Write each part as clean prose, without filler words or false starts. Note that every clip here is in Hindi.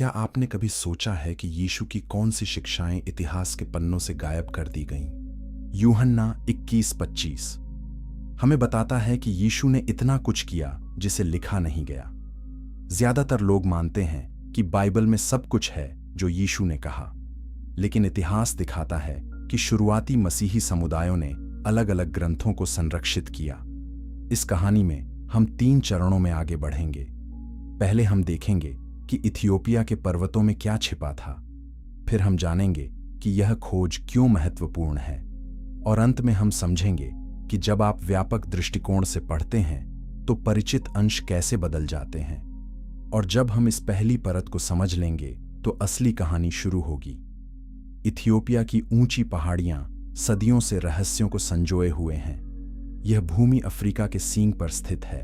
क्या आपने कभी सोचा है कि यीशु की कौन सी शिक्षाएं इतिहास के पन्नों से गायब कर दी गईं? यूहन्ना 21:25 हमें बताता है कि यीशु ने इतना कुछ किया जिसे लिखा नहीं गया। ज्यादातर लोग मानते हैं कि बाइबल में सब कुछ है जो यीशु ने कहा, लेकिन इतिहास दिखाता है कि शुरुआती मसीही समुदायों ने अलग अलग ग्रंथों को संरक्षित किया। इस कहानी में हम 3 चरणों में आगे बढ़ेंगे। पहले हम देखेंगे कि इथियोपिया के पर्वतों में क्या छिपा था। फिर हम जानेंगे कि यह खोज क्यों महत्वपूर्ण है, और अंत में हम समझेंगे कि जब आप व्यापक दृष्टिकोण से पढ़ते हैं तो परिचित अंश कैसे बदल जाते हैं। और जब हम इस पहली परत को समझ लेंगे तो असली कहानी शुरू होगी। इथियोपिया की ऊंची पहाड़ियां सदियों से रहस्यों को संजोए हुए हैं। यह भूमि अफ्रीका के सींग पर स्थित है।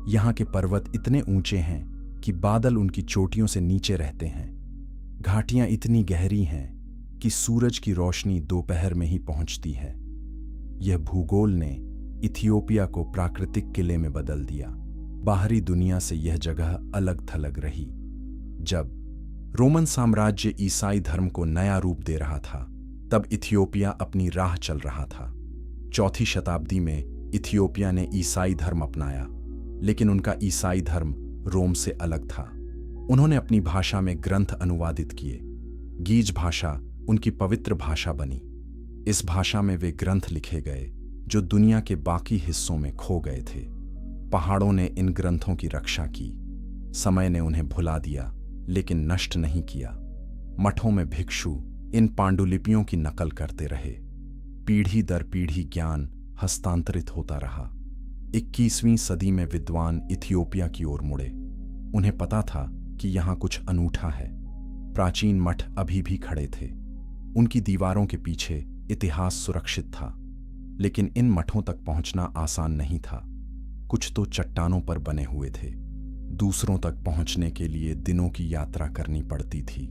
यहाँ के पर्वत इतने ऊंचे हैं कि बादल उनकी चोटियों से नीचे रहते हैं। घाटियां इतनी गहरी हैं कि सूरज की रोशनी दोपहर में ही पहुंचती है। यह भूगोल ने इथियोपिया को प्राकृतिक किले में बदल दिया। बाहरी दुनिया से यह जगह अलग थलग रही। जब रोमन साम्राज्य ईसाई धर्म को नया रूप दे रहा था, तब इथियोपिया अपनी राह चल रहा था। 4वीं शताब्दी में इथियोपिया ने ईसाई धर्म अपनाया, लेकिन उनका ईसाई धर्म रोम से अलग था। उन्होंने अपनी भाषा में ग्रंथ अनुवादित किए। गीज भाषा उनकी पवित्र भाषा बनी। इस भाषा में वे ग्रंथ लिखे गए जो दुनिया के बाकी हिस्सों में खो गए थे। पहाड़ों ने इन ग्रंथों की रक्षा की। समय ने उन्हें भुला दिया, लेकिन नष्ट नहीं किया। मठों में भिक्षु इन पांडुलिपियों की नकल करते रहे। पीढ़ी दर पीढ़ी ज्ञान हस्तांतरित होता रहा। 21वीं सदी में विद्वान इथियोपिया की ओर मुड़े। उन्हें पता था कि यहाँ कुछ अनूठा है। प्राचीन मठ अभी भी खड़े थे। उनकी दीवारों के पीछे इतिहास सुरक्षित था, लेकिन इन मठों तक पहुंचना आसान नहीं था। कुछ तो चट्टानों पर बने हुए थे। दूसरों तक पहुंचने के लिए दिनों की यात्रा करनी पड़ती थी।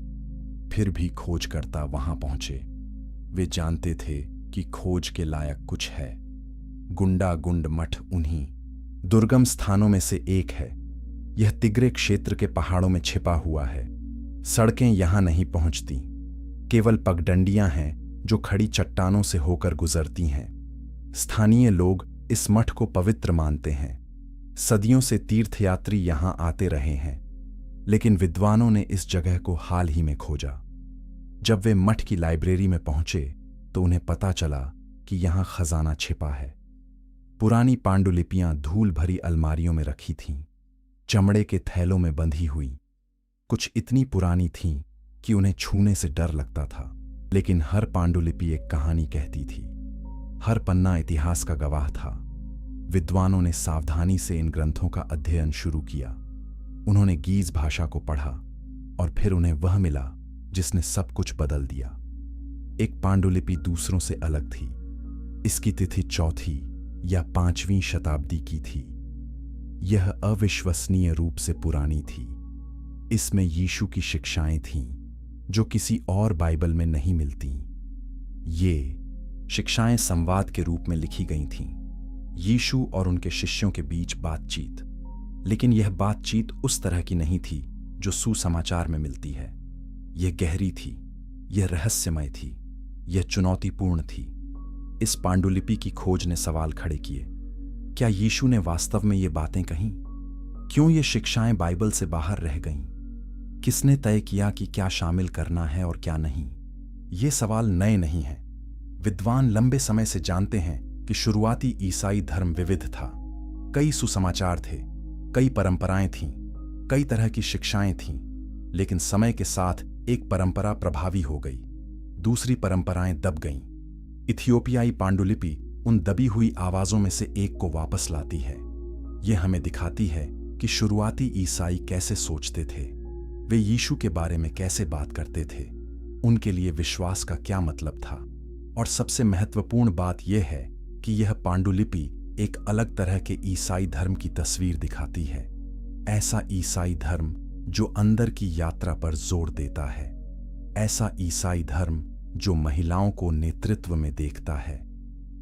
फिर भी खोजकर्ता वहां पहुंचे। वे जानते थे कि खोज के लायक कुछ है। गुंडा गुंड मठ उन्हीं दुर्गम स्थानों में से एक है। यह तिग्रे क्षेत्र के पहाड़ों में छिपा हुआ है। सड़कें यहां नहीं पहुंचती, केवल पगडंडियां हैं जो खड़ी चट्टानों से होकर गुजरती हैं। स्थानीय लोग इस मठ को पवित्र मानते हैं। सदियों से तीर्थयात्री यहां आते रहे हैं, लेकिन विद्वानों ने इस जगह को हाल ही में खोजा। जब वे मठ की लाइब्रेरी में पहुंचे तो उन्हें पता चला कि यहां खजाना छिपा है। पुरानी पांडुलिपियां धूल भरी अलमारियों में रखी थीं, चमड़े के थैलों में बंधी हुई। कुछ इतनी पुरानी थीं कि उन्हें छूने से डर लगता था, लेकिन हर पांडुलिपि एक कहानी कहती थी। हर पन्ना इतिहास का गवाह था। विद्वानों ने सावधानी से इन ग्रंथों का अध्ययन शुरू किया। उन्होंने गीज भाषा को पढ़ा, और फिर उन्हें वह मिला जिसने सब कुछ बदल दिया। एक पांडुलिपि दूसरों से अलग थी। इसकी तिथि 4वीं या 5वीं शताब्दी की थी। यह अविश्वसनीय रूप से पुरानी थी। इसमें यीशु की शिक्षाएं थीं जो किसी और बाइबल में नहीं मिलती। ये शिक्षाएं संवाद के रूप में लिखी गई थीं। यीशु और उनके शिष्यों के बीच बातचीत, लेकिन यह बातचीत उस तरह की नहीं थी जो सुसमाचार में मिलती है। यह गहरी थी, यह रहस्यमय थी, यह चुनौतीपूर्ण थी। इस पांडुलिपि की खोज ने सवाल खड़े किए। क्या यीशु ने वास्तव में ये बातें कहीं? क्यों ये शिक्षाएं बाइबल से बाहर रह गईं? किसने तय किया कि क्या शामिल करना है और क्या नहीं? ये सवाल नए नहीं हैं। विद्वान लंबे समय से जानते हैं कि शुरुआती ईसाई धर्म विविध था। कई सुसमाचार थे, कई परंपराएं थीं, कई तरह की शिक्षाएं थीं, लेकिन समय के साथ एक परंपरा प्रभावी हो गई, दूसरी परंपराएं दब गईं। इथियोपियाई पांडुलिपि उन दबी हुई आवाजों में से एक को वापस लाती है। यह हमें दिखाती है कि शुरुआती ईसाई कैसे सोचते थे, वे यीशु के बारे में कैसे बात करते थे, उनके लिए विश्वास का क्या मतलब था। और सबसे महत्वपूर्ण बात यह है कि यह पांडुलिपि एक अलग तरह के ईसाई धर्म की तस्वीर दिखाती है। ऐसा ईसाई धर्म जो अंदर की यात्रा पर जोर देता है। ऐसा ईसाई धर्म जो महिलाओं को नेतृत्व में देखता है।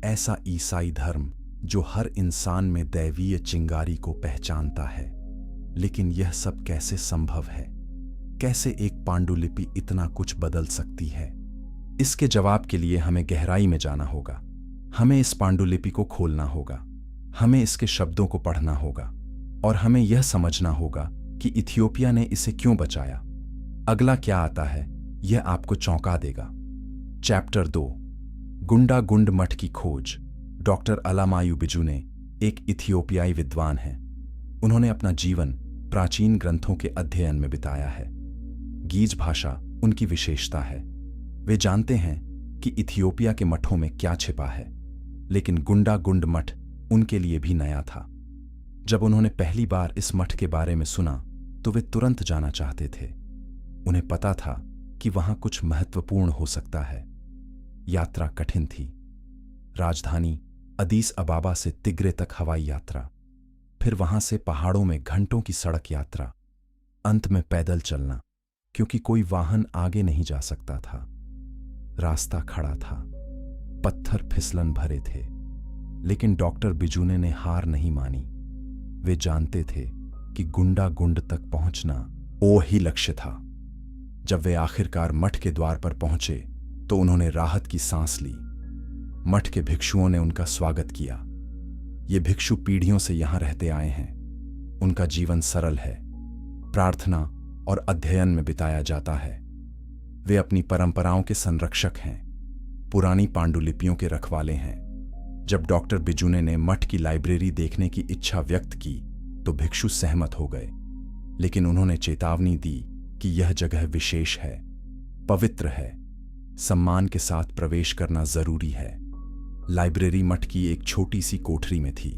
ऐसा ईसाई धर्म जो हर इंसान में दैवीय चिंगारी को पहचानता है। लेकिन यह सब कैसे संभव है? कैसे एक पांडुलिपि इतना कुछ बदल सकती है? इसके जवाब के लिए हमें गहराई में जाना होगा। हमें इस पांडुलिपि को खोलना होगा, हमें इसके शब्दों को पढ़ना होगा और हमें यह समझना होगा कि इथियोपिया ने इसे क्यों बचाया। अगला क्या आता है यह आपको चौंका देगा। चैप्टर 2, गुंडा गुंड मठ की खोज। डॉक्टर अलामायु बिजुने एक इथियोपियाई विद्वान हैं। उन्होंने अपना जीवन प्राचीन ग्रंथों के अध्ययन में बिताया है। गीज भाषा उनकी विशेषता है। वे जानते हैं कि इथियोपिया के मठों में क्या छिपा है, लेकिन गुंडा गुंड मठ उनके लिए भी नया था। जब उन्होंने पहली बार इस मठ के बारे में सुना तो वे तुरंत जाना चाहते थे। उन्हें पता था कि वहां कुछ महत्वपूर्ण हो सकता है। यात्रा कठिन थी। राजधानी अदीस अबाबा से तिग्रे तक हवाई यात्रा, फिर वहां से पहाड़ों में घंटों की सड़क यात्रा, अंत में पैदल चलना, क्योंकि कोई वाहन आगे नहीं जा सकता था। रास्ता खड़ा था, पत्थर फिसलन भरे थे, लेकिन डॉक्टर बिजुने ने हार नहीं मानी। वे जानते थे कि गुंडा गुंड तक पहुंचना वो ही लक्ष्य था। जब वे आखिरकार मठ के द्वार पर पहुंचे तो उन्होंने राहत की सांस ली। मठ के भिक्षुओं ने उनका स्वागत किया। ये भिक्षु पीढ़ियों से यहां रहते आए हैं। उनका जीवन सरल है, प्रार्थना और अध्ययन में बिताया जाता है। वे अपनी परंपराओं के संरक्षक हैं, पुरानी पांडुलिपियों के रखवाले हैं। जब डॉक्टर बिजुने ने मठ की लाइब्रेरी देखने की इच्छा व्यक्त की तो भिक्षु सहमत हो गए, लेकिन उन्होंने चेतावनी दी कि यह जगह विशेष है, पवित्र है, सम्मान के साथ प्रवेश करना जरूरी है। लाइब्रेरी मठ की एक छोटी सी कोठरी में थी।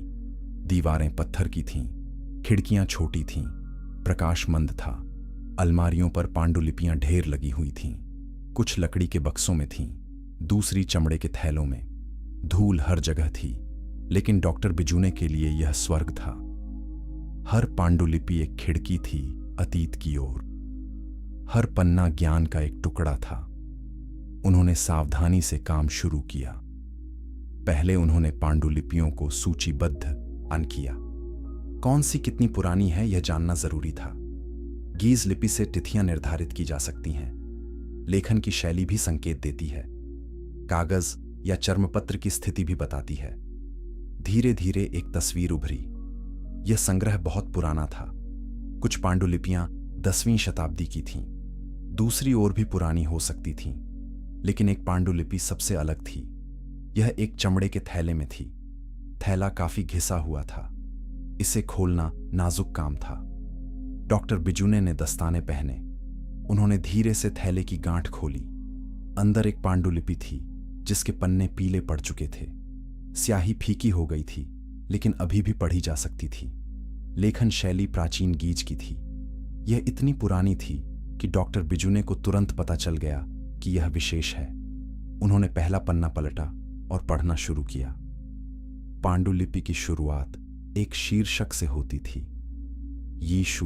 दीवारें पत्थर की थीं, खिड़कियां छोटी थीं, प्रकाश मंद था। अलमारियों पर पांडुलिपियां ढेर लगी हुई थीं। कुछ लकड़ी के बक्सों में थीं, दूसरी चमड़े के थैलों में। धूल हर जगह थी, लेकिन डॉक्टर बिजुने के लिए यह स्वर्ग था। हर पांडुलिपि एक खिड़की थी अतीत की ओर। हर पन्ना ज्ञान का एक टुकड़ा था। उन्होंने सावधानी से काम शुरू किया। पहले उन्होंने पांडुलिपियों को सूचीबद्ध किया। कौन सी कितनी पुरानी है यह जानना जरूरी था। गीज लिपि से तिथियां निर्धारित की जा सकती हैं। लेखन की शैली भी संकेत देती है। कागज या चर्मपत्र की स्थिति भी बताती है। धीरे धीरे एक तस्वीर उभरी। यह संग्रह बहुत पुराना था। कुछ पांडुलिपियां 10वीं शताब्दी की थीं, दूसरी ओर भी पुरानी हो सकती थीं, लेकिन एक पांडुलिपि सबसे अलग थी। यह एक चमड़े के थैले में थी। थैला काफी घिसा हुआ था। इसे खोलना नाजुक काम था। डॉक्टर बिजुने ने दस्ताने पहने। उन्होंने धीरे से थैले की गांठ खोली। अंदर एक पांडुलिपि थी जिसके पन्ने पीले पड़ चुके थे। स्याही फीकी हो गई थी, लेकिन अभी भी पढ़ी जा सकती थी। लेखन शैली प्राचीन गीज की थी। यह इतनी पुरानी थी कि डॉक्टर बिजुने को तुरंत पता चल गया कि यह विशेष है। उन्होंने पहला पन्ना पलटा और पढ़ना शुरू किया। पांडुलिपि की शुरुआत एक शीर्षक से होती थी, यीशु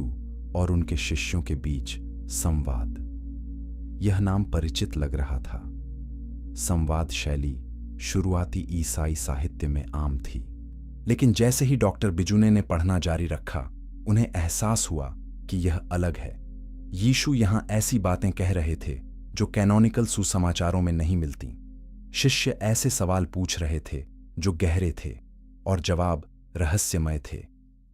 और उनके शिष्यों के बीच संवाद। यह नाम परिचित लग रहा था। संवाद शैली शुरुआती ईसाई साहित्य में आम थी, लेकिन जैसे ही डॉक्टर बिजुने ने पढ़ना जारी रखा, उन्हें एहसास हुआ कि यह अलग है। यीशु यहां ऐसी बातें कह रहे थे जो कैनोनिकल सुसमाचारों में नहीं मिलती। शिष्य ऐसे सवाल पूछ रहे थे जो गहरे थे और जवाब रहस्यमय थे।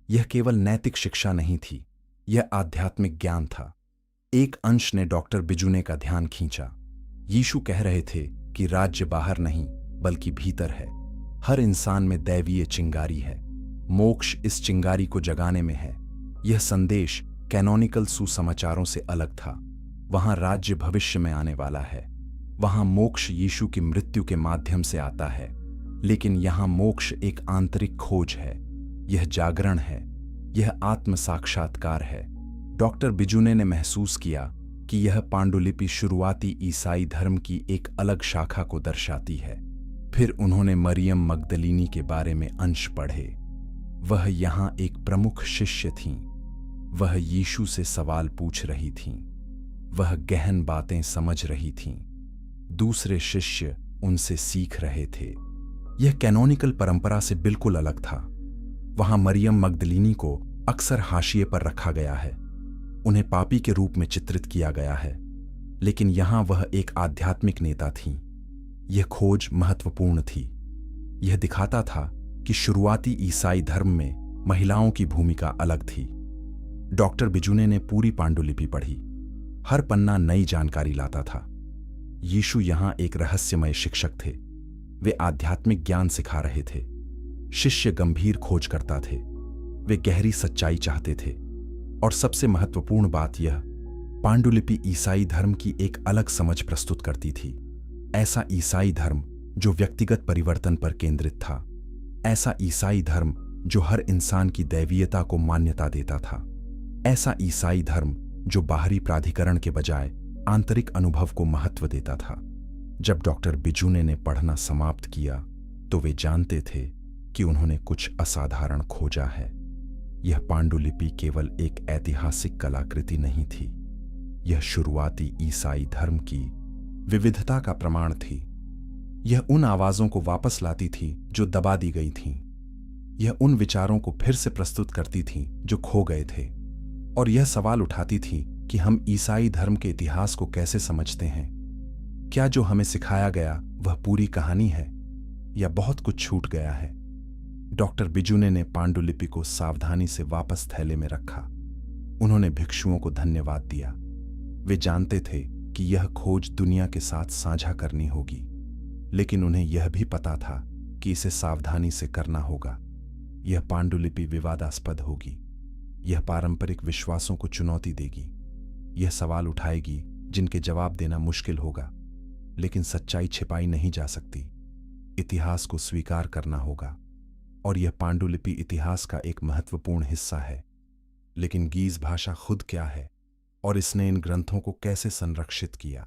यह केवल नैतिक शिक्षा नहीं थी, यह आध्यात्मिक ज्ञान था। एक अंश ने डॉक्टर बिजुने का ध्यान खींचा। यीशु कह रहे थे कि राज्य बाहर नहीं बल्कि भीतर है। हर इंसान में दैवीय चिंगारी है। मोक्ष इस चिंगारी को जगाने में है। यह संदेश कैनोनिकल सुसमाचारों से अलग था। वहां राज्य भविष्य में आने वाला है। वहां मोक्ष यीशु की मृत्यु के माध्यम से आता है, लेकिन यहां मोक्ष एक आंतरिक खोज है। यह जागरण है, यह आत्म साक्षात्कार है। डॉक्टर बिजुने ने महसूस किया कि यह पांडुलिपि शुरुआती ईसाई धर्म की एक अलग शाखा को दर्शाती है। फिर उन्होंने मरियम मगदलीनी के बारे में अंश पढ़े। वह यहां एक प्रमुख शिष्य थीं। वह यीशु से सवाल पूछ रही थीं। वह गहन बातें समझ रही थीं। दूसरे शिष्य उनसे सीख रहे थे। यह कैनोनिकल परंपरा से बिल्कुल अलग था। वहां मरियम मगदलीनी को अक्सर हाशिए पर रखा गया है। उन्हें पापी के रूप में चित्रित किया गया है, लेकिन यहां वह एक आध्यात्मिक नेता थीं। यह खोज महत्वपूर्ण थी। यह दिखाता था कि शुरुआती ईसाई धर्म में महिलाओं की भूमिका अलग थी। डॉक्टर बिजुने ने पूरी पांडुलिपि पढ़ी। हर पन्ना नई जानकारी लाता था। यीशु यहां एक रहस्यमय शिक्षक थे। वे आध्यात्मिक ज्ञान सिखा रहे थे। शिष्य गंभीर खोज करता थे। वे गहरी सच्चाई चाहते थे। और सबसे महत्वपूर्ण बात यह, पांडुलिपि ईसाई धर्म की एक अलग समझ प्रस्तुत करती थी। ऐसा ईसाई धर्म जो व्यक्तिगत परिवर्तन पर केंद्रित था। ऐसा ईसाई धर्म जो हर इंसान की दैवीयता को मान्यता देता था। ऐसा ईसाई धर्म जो बाहरी प्राधिकरण के बजाय आंतरिक अनुभव को महत्व देता था। जब डॉक्टर बिजुने ने पढ़ना समाप्त किया तो वे जानते थे कि उन्होंने कुछ असाधारण खोजा है। यह पांडुलिपि केवल एक ऐतिहासिक कलाकृति नहीं थी। यह शुरुआती ईसाई धर्म की विविधता का प्रमाण थी। यह उन आवाजों को वापस लाती थी जो दबा दी गई थीं। यह उन विचारों को फिर से प्रस्तुत करती थी जो खो गए थे। और यह सवाल उठाती थी कि हम ईसाई धर्म के इतिहास को कैसे समझते हैं। क्या जो हमें सिखाया गया वह पूरी कहानी है या बहुत कुछ छूट गया है? डॉक्टर बिजुने ने पांडुलिपि को सावधानी से वापस थैले में रखा। उन्होंने भिक्षुओं को धन्यवाद दिया। वे जानते थे कि यह खोज दुनिया के साथ साझा करनी होगी, लेकिन उन्हें यह भी पता था कि इसे सावधानी से करना होगा। यह पांडुलिपि विवादास्पद होगी। यह पारंपरिक विश्वासों को चुनौती देगी। यह सवाल उठाएगी जिनके जवाब देना मुश्किल होगा, लेकिन सच्चाई छिपाई नहीं जा सकती। इतिहास को स्वीकार करना होगा। और यह पांडुलिपि इतिहास का एक महत्वपूर्ण हिस्सा है। लेकिन गीज भाषा खुद क्या है और इसने इन ग्रंथों को कैसे संरक्षित किया,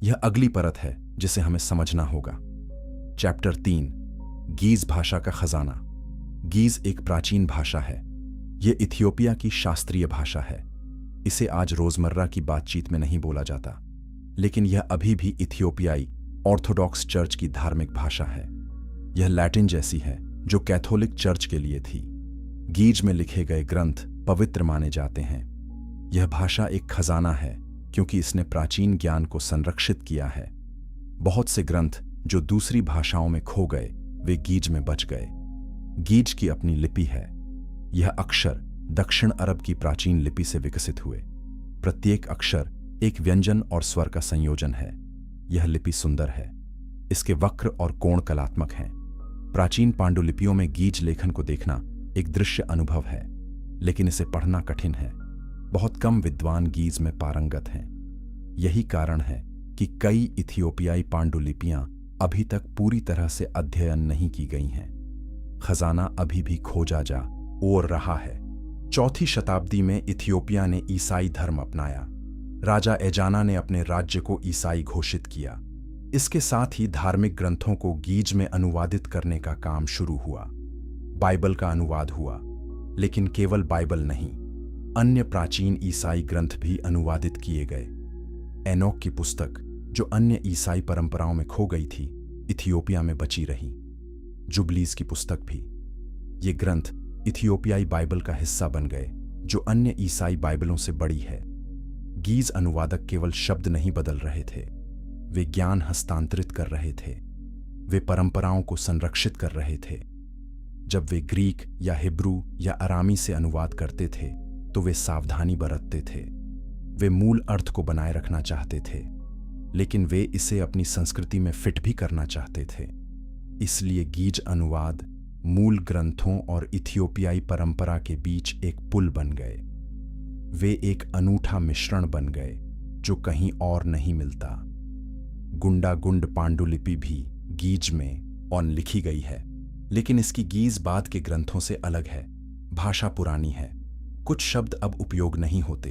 यह अगली परत है जिसे हमें समझना होगा। चैप्टर 3, गीज भाषा का खजाना। गीज एक प्राचीन भाषा है। यह इथियोपिया की शास्त्रीय भाषा है। इसे आज रोजमर्रा की बातचीत में नहीं बोला जाता, लेकिन यह अभी भी इथियोपियाई ऑर्थोडॉक्स चर्च की धार्मिक भाषा है। यह लैटिन जैसी है जो कैथोलिक चर्च के लिए थी। गीज में लिखे गए ग्रंथ पवित्र माने जाते हैं। यह भाषा एक खजाना है क्योंकि इसने प्राचीन ज्ञान को संरक्षित किया है। बहुत से ग्रंथ जो दूसरी भाषाओं में खो गए वे गीज में बच गए। गीज की अपनी लिपि है। यह अक्षर दक्षिण अरब की प्राचीन लिपि से विकसित हुए। प्रत्येक अक्षर एक व्यंजन और स्वर का संयोजन है। यह लिपि सुंदर है। इसके वक्र और कोण कलात्मक हैं। प्राचीन पांडुलिपियों में गीज लेखन को देखना एक दृश्य अनुभव है, लेकिन इसे पढ़ना कठिन है। बहुत कम विद्वान गीज में पारंगत हैं। यही कारण है कि कई इथियोपियाई पांडुलिपियां अभी तक पूरी तरह से अध्ययन नहीं की गई हैं। खजाना अभी भी खोजा जा और रहा है। 4वीं शताब्दी में इथियोपिया ने ईसाई धर्म अपनाया। राजा एजाना ने अपने राज्य को ईसाई घोषित किया। इसके साथ ही धार्मिक ग्रंथों को गीज में अनुवादित करने का काम शुरू हुआ। बाइबल का अनुवाद हुआ, लेकिन केवल बाइबल नहीं, अन्य प्राचीन ईसाई ग्रंथ भी अनुवादित किए गए। एनोक की पुस्तक, जो अन्य ईसाई परंपराओं में खो गई थी, इथियोपिया में बची रही। जुबलीज की पुस्तक भी। ये ग्रंथ इथियोपियाई बाइबल का हिस्सा बन गए, जो अन्य ईसाई बाइबलों से बड़ी है। गीज अनुवादक केवल शब्द नहीं बदल रहे थे, वे ज्ञान हस्तांतरित कर रहे थे। वे परंपराओं को संरक्षित कर रहे थे। जब वे ग्रीक या हिब्रू या अरामी से अनुवाद करते थे तो वे सावधानी बरतते थे। वे मूल अर्थ को बनाए रखना चाहते थे, लेकिन वे इसे अपनी संस्कृति में फिट भी करना चाहते थे। इसलिए गीज अनुवाद मूल ग्रंथों और इथियोपियाई परंपरा के बीच एक पुल बन गए। वे एक अनूठा मिश्रण बन गए जो कहीं और नहीं मिलता। गुंडागुंड पांडुलिपि भी गीज में और लिखी गई है, लेकिन इसकी गीज बाद के ग्रंथों से अलग है। भाषा पुरानी है, कुछ शब्द अब उपयोग नहीं होते,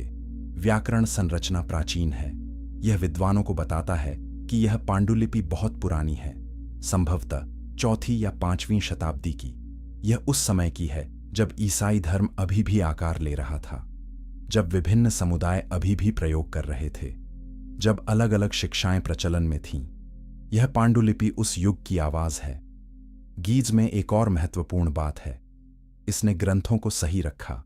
व्याकरण संरचना प्राचीन है। यह विद्वानों को बताता है कि यह पांडुलिपि बहुत पुरानी है, संभवतः 4वीं या 5वीं शताब्दी की। यह उस समय की है जब ईसाई धर्म अभी भी आकार ले रहा था, जब विभिन्न समुदाय अभी भी प्रयोग कर रहे थे, जब अलग अलग शिक्षाएं प्रचलन में थीं। यह पांडुलिपि उस युग की आवाज है। गीज में एक और महत्वपूर्ण बात है, इसने ग्रंथों को सही रखा।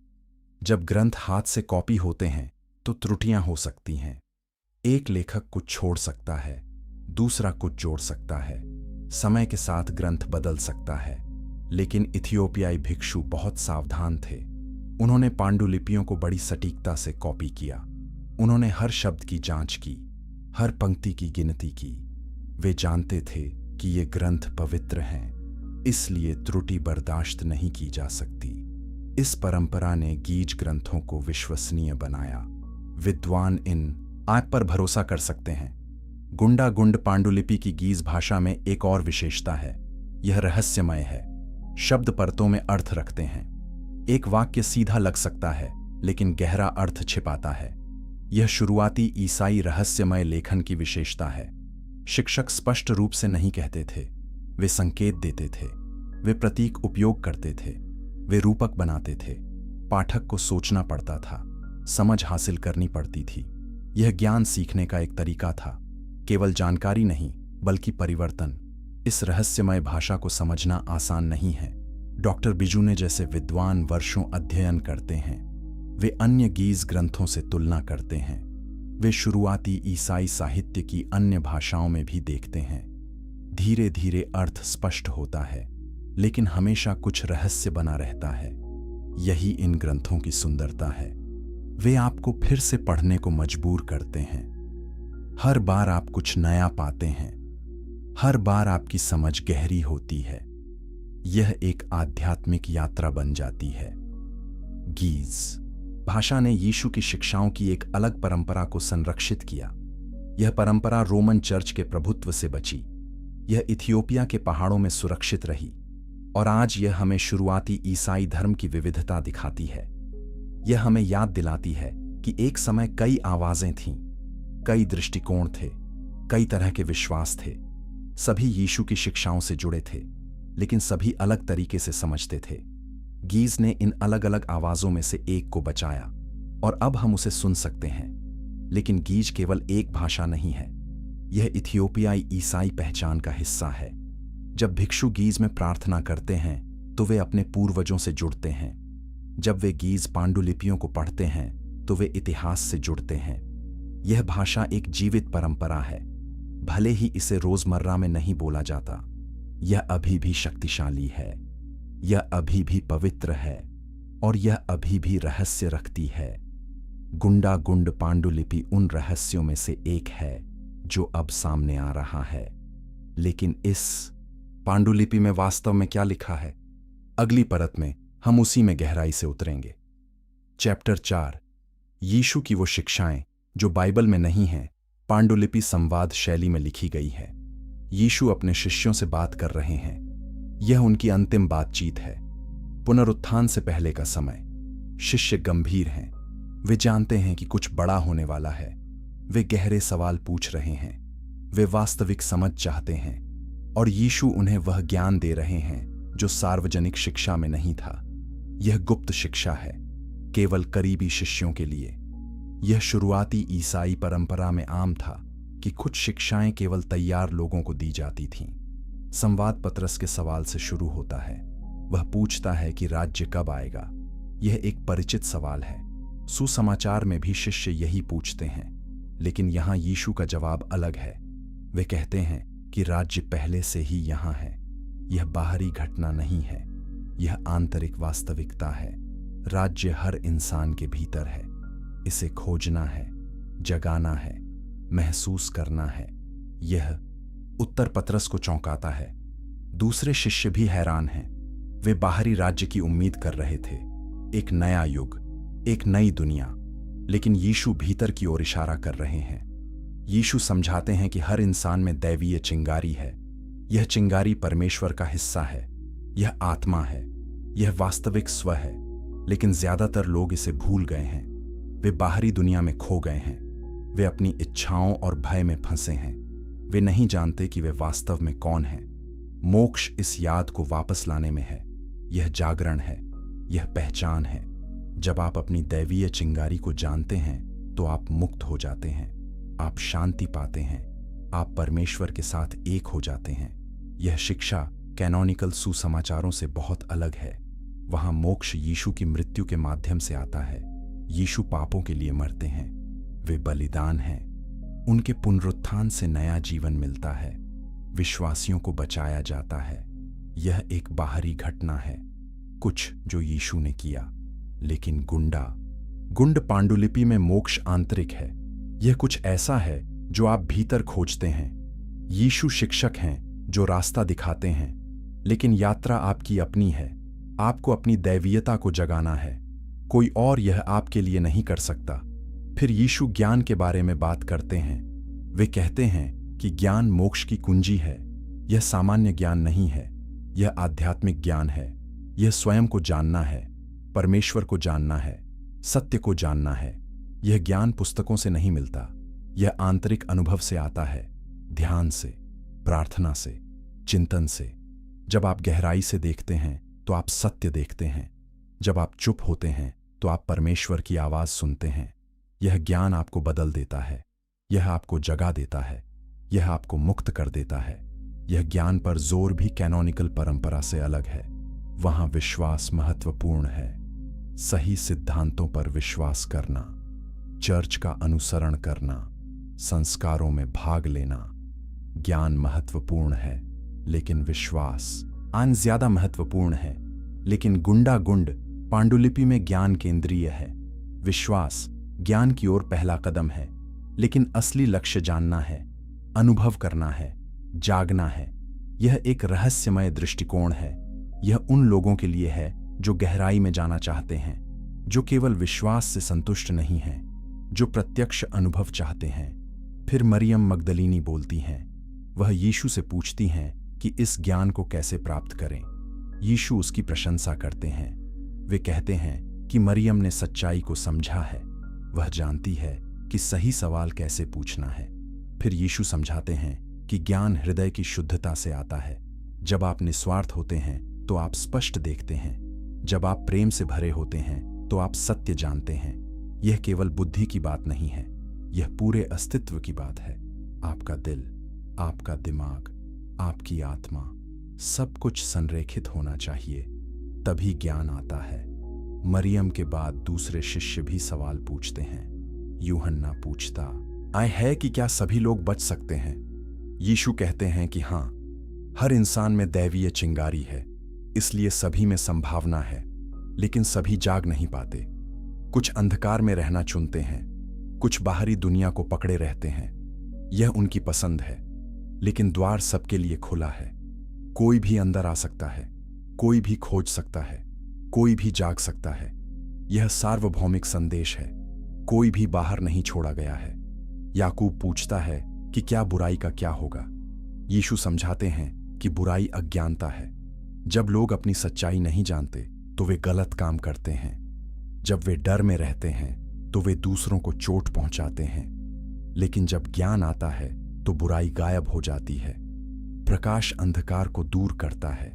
जब ग्रंथ हाथ से कॉपी होते हैं तो त्रुटियां हो सकती हैं। एक लेखक कुछ छोड़ सकता है, दूसरा कुछ जोड़ सकता है। समय के साथ ग्रंथ बदल सकता है। लेकिन इथियोपियाई भिक्षु बहुत सावधान थे। उन्होंने पांडुलिपियों को बड़ी सटीकता से कॉपी किया। उन्होंने हर शब्द की जांच की, हर पंक्ति की गिनती की। वे जानते थे कि ये ग्रंथ पवित्र हैं, इसलिए त्रुटि बर्दाश्त नहीं की जा सकती। इस परंपरा ने गीज ग्रंथों को विश्वसनीय बनाया। विद्वान इन ऐप पर भरोसा कर सकते हैं। गुंडा गुंड पांडुलिपि की गीज भाषा में एक और विशेषता है, यह रहस्यमय है। शब्द परतों में अर्थ रखते हैं। एक वाक्य सीधा लग सकता है लेकिन गहरा अर्थ छिपाता है। यह शुरुआती ईसाई रहस्यमय लेखन की विशेषता है। शिक्षक स्पष्ट रूप से नहीं कहते थे, वे संकेत देते थे, वे प्रतीक उपयोग करते थे, वे रूपक बनाते थे। पाठक को सोचना पड़ता था, समझ हासिल करनी पड़ती थी। यह ज्ञान सीखने का एक तरीका था, केवल जानकारी नहीं बल्कि परिवर्तन। इस रहस्यमय भाषा को समझना आसान नहीं है। डॉक्टर बिजुने जैसे विद्वान वर्षों अध्ययन करते हैं। वे अन्य गीज ग्रंथों से तुलना करते हैं। वे शुरुआती ईसाई साहित्य की अन्य भाषाओं में भी देखते हैं। धीरे धीरे अर्थ स्पष्ट होता है, लेकिन हमेशा कुछ रहस्य बना रहता है। यही इन ग्रंथों की सुंदरता है। वे आपको फिर से पढ़ने को मजबूर करते हैं। हर बार आप कुछ नया पाते हैं। हर बार आपकी समझ गहरी होती है। यह एक आध्यात्मिक यात्रा बन जाती है। गीज भाषा ने यीशु की शिक्षाओं की एक अलग परंपरा को संरक्षित किया। यह परंपरा रोमन चर्च के प्रभुत्व से बची। यह इथियोपिया के पहाड़ों में सुरक्षित रही और आज यह हमें शुरुआती ईसाई धर्म की विविधता दिखाती है। यह हमें याद दिलाती है कि एक समय कई आवाजें थीं, कई दृष्टिकोण थे, कई तरह के विश्वास थे। सभी यीशु की शिक्षाओं से जुड़े थे, लेकिन सभी अलग तरीके से समझते थे। गीज ने इन अलग अलग आवाजों में से एक को बचाया और अब हम उसे सुन सकते हैं। लेकिन गीज केवल एक भाषा नहीं है, यह इथियोपियाई ईसाई पहचान का हिस्सा है। जब भिक्षु गीज में प्रार्थना करते हैं तो वे अपने पूर्वजों से जुड़ते हैं। जब वे गीज पांडुलिपियों को पढ़ते हैं तो वे इतिहास से जुड़ते हैं। यह भाषा एक जीवित परंपरा है। भले ही इसे रोजमर्रा में नहीं बोला जाता, यह अभी भी शक्तिशाली है, यह अभी भी पवित्र है और यह अभी भी रहस्य रखती है। गुंडा गुंड पांडुलिपि उन रहस्यों में से एक है जो अब सामने आ रहा है। लेकिन इस पांडुलिपि में वास्तव में क्या लिखा है? अगली परत में हम उसी में गहराई से उतरेंगे। चैप्टर 4, यीशु की वो शिक्षाएं जो बाइबल में नहीं हैं, पांडुलिपि संवाद शैली में लिखी गई है। यीशु अपने शिष्यों से बात कर रहे हैं। यह उनकी अंतिम बातचीत है। पुनरुत्थान से पहले का समय। शिष्य गंभीर हैं। वे जानते हैं कि कुछ बड़ा होने वाला है। वे गहरे सवाल पूछ रहे हैं। वे वास्तविक समझ चाहते हैं और यीशु उन्हें वह ज्ञान दे रहे हैं जो सार्वजनिक शिक्षा में नहीं था। यह गुप्त शिक्षा है, केवल करीबी शिष्यों के लिए। यह शुरुआती ईसाई परंपरा में आम था कि कुछ शिक्षाएं केवल तैयार लोगों को दी जाती थीं। संवाद पतरस के सवाल से शुरू होता है। वह पूछता है कि राज्य कब आएगा। यह एक परिचित सवाल है। सुसमाचार में भी शिष्य यही पूछते हैं, लेकिन यहां यीशु का जवाब अलग है। वे कहते हैं कि राज्य पहले से ही यहां है। यह बाहरी घटना नहीं है, यह आंतरिक वास्तविकता है। राज्य हर इंसान के भीतर है। इसे खोजना है, जगाना है, महसूस करना है। यह उत्तर पतरस को चौंकाता है। दूसरे शिष्य भी हैरान हैं। वे बाहरी राज्य की उम्मीद कर रहे थे, एक नया युग, एक नई दुनिया। लेकिन यीशु भीतर की ओर इशारा कर रहे हैं। यीशु समझाते हैं कि हर इंसान में दैवीय चिंगारी है। यह चिंगारी परमेश्वर का हिस्सा है, यह आत्मा है, यह वास्तविक स्व है। लेकिन ज्यादातर लोग इसे भूल गए हैं। वे बाहरी दुनिया में खो गए हैं। वे अपनी इच्छाओं और भय में फंसे हैं। वे नहीं जानते कि वे वास्तव में कौन हैं। मोक्ष इस याद को वापस लाने में है। यह जागरण है, यह पहचान है। जब आप अपनी दैवीय चिंगारी को जानते हैं तो आप मुक्त हो जाते हैं, आप शांति पाते हैं, आप परमेश्वर के साथ एक हो जाते हैं। यह शिक्षा कैनोनिकल सुसमाचारों से बहुत अलग है। वहां मोक्ष यीशु की मृत्यु के माध्यम से आता है। यीशु पापों के लिए मरते हैं, वे बलिदान हैं। उनके पुनरुत्थान से नया जीवन मिलता है, विश्वासियों को बचाया जाता है। यह एक बाहरी घटना है, कुछ जो यीशु ने किया। लेकिन गुंड पांडुलिपि में मोक्ष आंतरिक है। यह कुछ ऐसा है जो आप भीतर खोजते हैं। यीशु शिक्षक हैं जो रास्ता दिखाते हैं, लेकिन यात्रा आपकी अपनी है। आपको अपनी दैवीयता को जगाना है, कोई और यह आपके लिए नहीं कर सकता। फिर यीशु ज्ञान के बारे में बात करते हैं। वे कहते हैं कि ज्ञान मोक्ष की कुंजी है। यह सामान्य ज्ञान नहीं है, यह आध्यात्मिक ज्ञान है। यह स्वयं को जानना है, परमेश्वर को जानना है, सत्य को जानना है। यह ज्ञान पुस्तकों से नहीं मिलता, यह आंतरिक अनुभव से आता है, ध्यान से, प्रार्थना से, चिंतन से। जब आप गहराई से देखते हैं तो आप सत्य देखते हैं। जब आप चुप होते हैं तो आप परमेश्वर की आवाज सुनते हैं। यह ज्ञान आपको बदल देता है, यह आपको जगा देता है, यह आपको मुक्त कर देता है। यह ज्ञान पर जोर भी कैनोनिकल परंपरा से अलग है। वहां विश्वास महत्वपूर्ण है, सही सिद्धांतों पर विश्वास करना, चर्च का अनुसरण करना, संस्कारों में भाग लेना। ज्ञान महत्वपूर्ण है, लेकिन विश्वास आन ज्यादा महत्वपूर्ण है। लेकिन गुंड पांडुलिपि में ज्ञान केंद्रीय है। विश्वास ज्ञान की ओर पहला कदम है, लेकिन असली लक्ष्य जानना है, अनुभव करना है, जागना है। यह एक रहस्यमय दृष्टिकोण है। यह उन लोगों के लिए है जो गहराई में जाना चाहते हैं, जो केवल विश्वास से संतुष्ट नहीं हैं, जो प्रत्यक्ष अनुभव चाहते हैं। फिर मरियम मगदलीनी बोलती हैं। वह यीशु से पूछती हैं कि इस ज्ञान को कैसे प्राप्त करें। यीशु उसकी प्रशंसा करते हैं। वे कहते हैं कि मरियम ने सच्चाई को समझा है, वह जानती है कि सही सवाल कैसे पूछना है। फिर यीशु समझाते हैं कि ज्ञान हृदय की शुद्धता से आता है। जब आप निस्वार्थ होते हैं तो आप स्पष्ट देखते हैं। जब आप प्रेम से भरे होते हैं तो आप सत्य जानते हैं। यह केवल बुद्धि की बात नहीं है, यह पूरे अस्तित्व की बात है। आपका दिल, आपका दिमाग, आपकी आत्मा, सब कुछ संरेखित होना चाहिए, तभी ज्ञान आता है। मरियम के बाद दूसरे शिष्य भी सवाल पूछते हैं। यूहन्ना पूछता है कि क्या सभी लोग बच सकते हैं? यीशु कहते हैं कि हाँ, हर इंसान में दैवीय चिंगारी है, इसलिए सभी में संभावना है, लेकिन सभी जाग नहीं पाते। कुछ अंधकार में रहना चुनते हैं, कुछ बाहरी दुनिया को पकड़े रहते हैं। यह उनकी पसंद है, लेकिन द्वार सबके लिए खुला है। कोई भी अंदर आ सकता है, कोई भी खोज सकता है, कोई भी जाग सकता है। यह सार्वभौमिक संदेश है, कोई भी बाहर नहीं छोड़ा गया है। याकूब पूछता है कि क्या बुराई का क्या होगा? यीशु समझाते हैं कि बुराई अज्ञानता है। जब लोग अपनी सच्चाई नहीं जानते तो वे गलत काम करते हैं। जब वे डर में रहते हैं तो वे दूसरों को चोट पहुंचाते हैं। लेकिन जब ज्ञान आता है तो बुराई गायब हो जाती है। प्रकाश अंधकार को दूर करता है,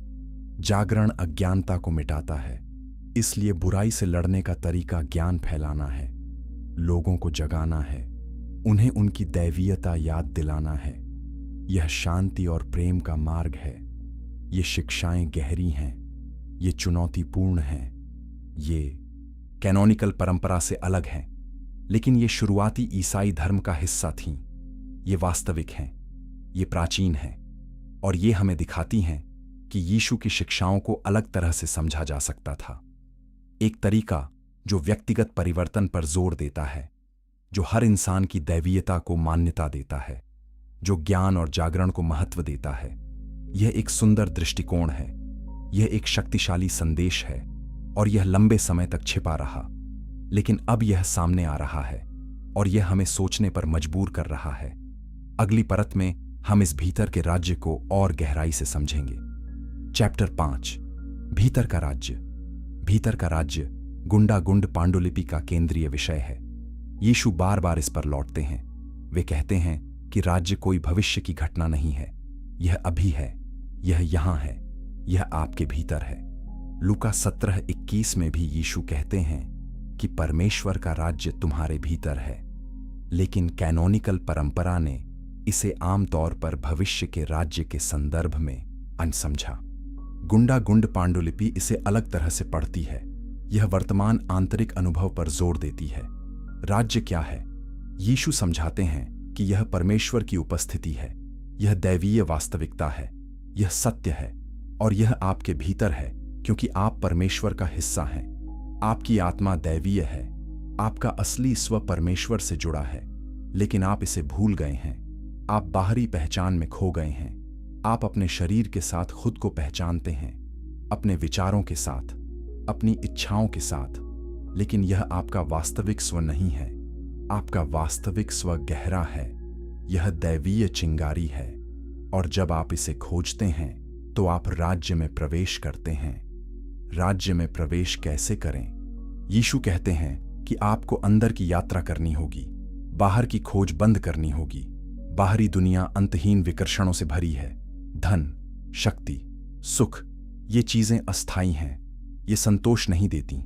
जागरण अज्ञानता को मिटाता है। इसलिए बुराई से लड़ने का तरीका ज्ञान फैलाना है, लोगों को जगाना है, उन्हें उनकी दैवीयता याद दिलाना है। यह शांति और प्रेम का मार्ग है। ये शिक्षाएं गहरी हैं, ये चुनौतीपूर्ण हैं, ये कैनोनिकल परंपरा से अलग हैं, लेकिन ये शुरुआती ईसाई धर्म का हिस्सा थीं। ये वास्तविक हैं, ये प्राचीन हैं, और ये हमें दिखाती हैं कि यीशु की शिक्षाओं को अलग तरह से समझा जा सकता था। एक तरीका जो व्यक्तिगत परिवर्तन पर जोर देता है, जो हर इंसान की दैवीयता को मान्यता देता है, जो ज्ञान और जागरण को महत्व देता है। यह एक सुंदर दृष्टिकोण है, यह एक शक्तिशाली संदेश है, और यह लंबे समय तक छिपा रहा, लेकिन अब यह सामने आ रहा है और यह हमें सोचने पर मजबूर कर रहा है। अगली परत में हम इस भीतर के राज्य को और गहराई से समझेंगे। चैप्टर 5, भीतर का राज्य। भीतर का राज्य गुंड पांडुलिपि का केंद्रीय विषय है। यीशु बार बार इस पर लौटते हैं। वे कहते हैं कि राज्य कोई भविष्य की घटना नहीं है, यह अभी है, यह यहां है, यह आपके भीतर है। लूका 17:21 में भी यीशु कहते हैं कि परमेश्वर का राज्य तुम्हारे भीतर है, लेकिन कैनोनिकल परंपरा ने इसे आमतौर पर भविष्य के राज्य के संदर्भ में अनसमझा। गुंड पांडुलिपि इसे अलग तरह से पढ़ती है। यह वर्तमान आंतरिक अनुभव पर जोर देती है। राज्य क्या है? यीशु समझाते हैं कि यह परमेश्वर की उपस्थिति है, यह दैवीय वास्तविकता है, यह सत्य है और यह आपके भीतर है क्योंकि आप परमेश्वर का हिस्सा हैं। आपकी आत्मा दैवीय है, आपका असली स्व परमेश्वर से जुड़ा है, लेकिन आप इसे भूल गए हैं। आप बाहरी पहचान में खो गए हैं। आप अपने शरीर के साथ खुद को पहचानते हैं, अपने विचारों के साथ, अपनी इच्छाओं के साथ, लेकिन यह आपका वास्तविक स्व नहीं है। आपका वास्तविक स्व गहरा है, यह दैवीय चिंगारी है, और जब आप इसे खोजते हैं तो आप राज्य में प्रवेश करते हैं। राज्य में प्रवेश कैसे करें? यीशु कहते हैं कि आपको अंदर की यात्रा करनी होगी, बाहर की खोज बंद करनी होगी। बाहरी दुनिया अंतहीन विकर्षणों से भरी है। धन, शक्ति, सुख, ये चीजें अस्थायी हैं। ये संतोष नहीं देती,